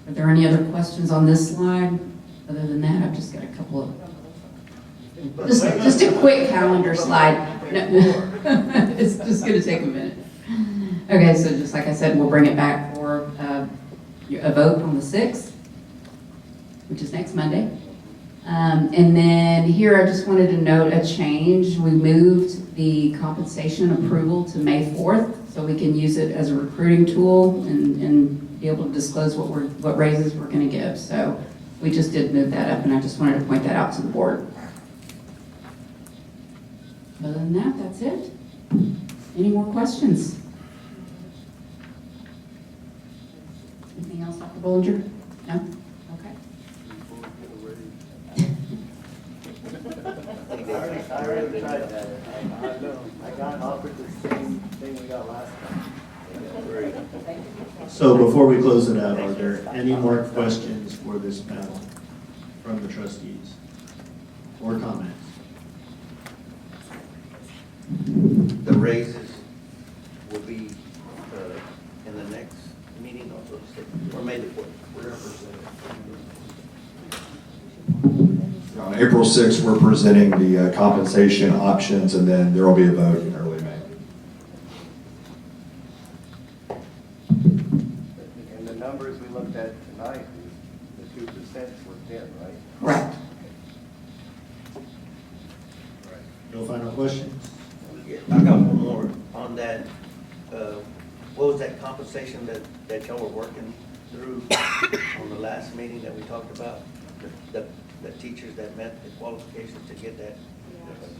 Are there any other questions on this slide? Other than that, I've just got a couple of, just a quick calendar slide. No, it's just going to take a minute. Okay, so just like I said, we'll bring it back for a vote on the 6th, which is next Monday. And then here I just wanted to note a change. We moved the compensation approval to May 4th so we can use it as a recruiting tool and be able to disclose what raises we're going to give. So we just did move that up, and I just wanted to point that out to the board. Other than that, that's it. Any more questions? Anything else, Dr. Bollinger? No? Okay.
I already tried that. I know. I got offered the same thing we got last time. So before we close it out, are there any more questions for this panel from the trustees or comments?
The raises will be in the next meeting also, or May the 4th.
On April 6th, we're presenting the compensation options, and then there will be a vote in early May.
And the numbers we looked at tonight, the 2% worked in, right?
Correct.
No final questions?
Yeah, I got one more on that. What was that compensation that y'all were working through on the last meeting that we talked about? The teachers that met the qualifications to get that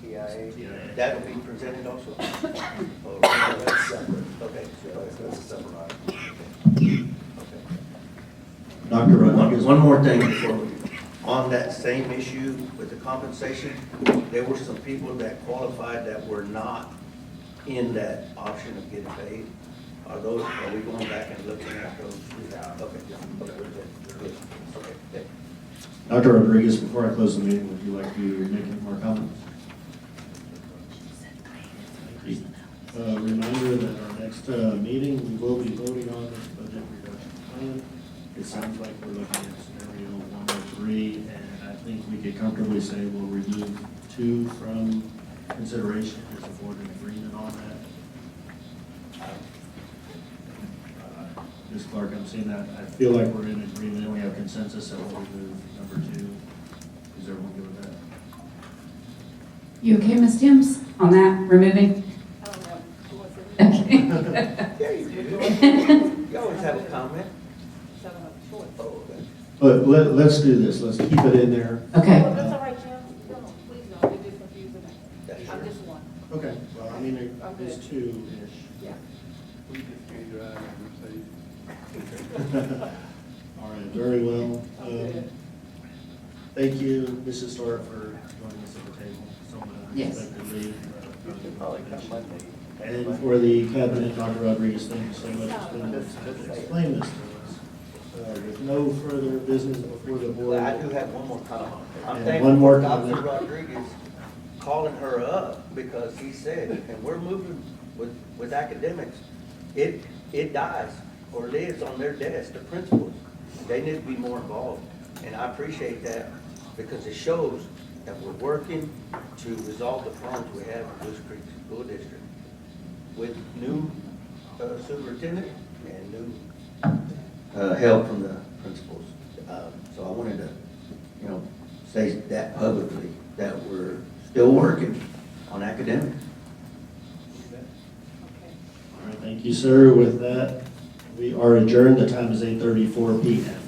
TIA? That will be presented also? Oh, that's separate. Okay. That's a separate item. Okay.
Dr. Rodriguez.
One more thing before we, on that same issue with the compensation, there were some people that qualified that were not in that option of getting paid. Are we going back and looking at those? Okay, we're good. Okay, good.
Dr. Rodriguez, before I close the meeting, would you like to make any more comments? Reminder that our next meeting, we will be voting on this budget reduction plan. It sounds like we're looking at scenario 103, and I think we could comfortably say we'll remove 2 from consideration. Is the board in agreement on that? Ms. Clark, I'm seeing that. I feel like we're in agreement. We have consensus that we'll remove number 2. Is everyone good with that?
You okay, Ms. Timms, on that, removing? Okay.
Yeah, you do. You always have a comment. Oh, okay.
But let's do this. Let's keep it in there.
Okay.
That's all right, Jim. No, please don't. You're just confusing me. I'm just one.
Okay. Well, I mean, it's 2-ish.
Yeah.
We just can't drive and say.
All right, very well. Thank you, Mrs. Stark, for joining us at the table so
Yes.
unexpectedly. And for the cabinet, Dr. Rodriguez, thank you so much for spending the time to explain this to us. With no further business before the board.
Well, I do have one more comment. I'm
And
thankful
one more
for Dr.
comment.
Rodriguez calling her up because he said, and we're moving with academics, it dies or lives on their desk, the principals. They need to be more involved. And I appreciate that because it shows that we're working to resolve the problems we have in Goose Creek School District with new superintendent and new help from the principals. So I wanted to, say that publicly, that we're still working on academics.
All right, thank you, sir. With that, we are adjourned. The time is 8:34 p.m.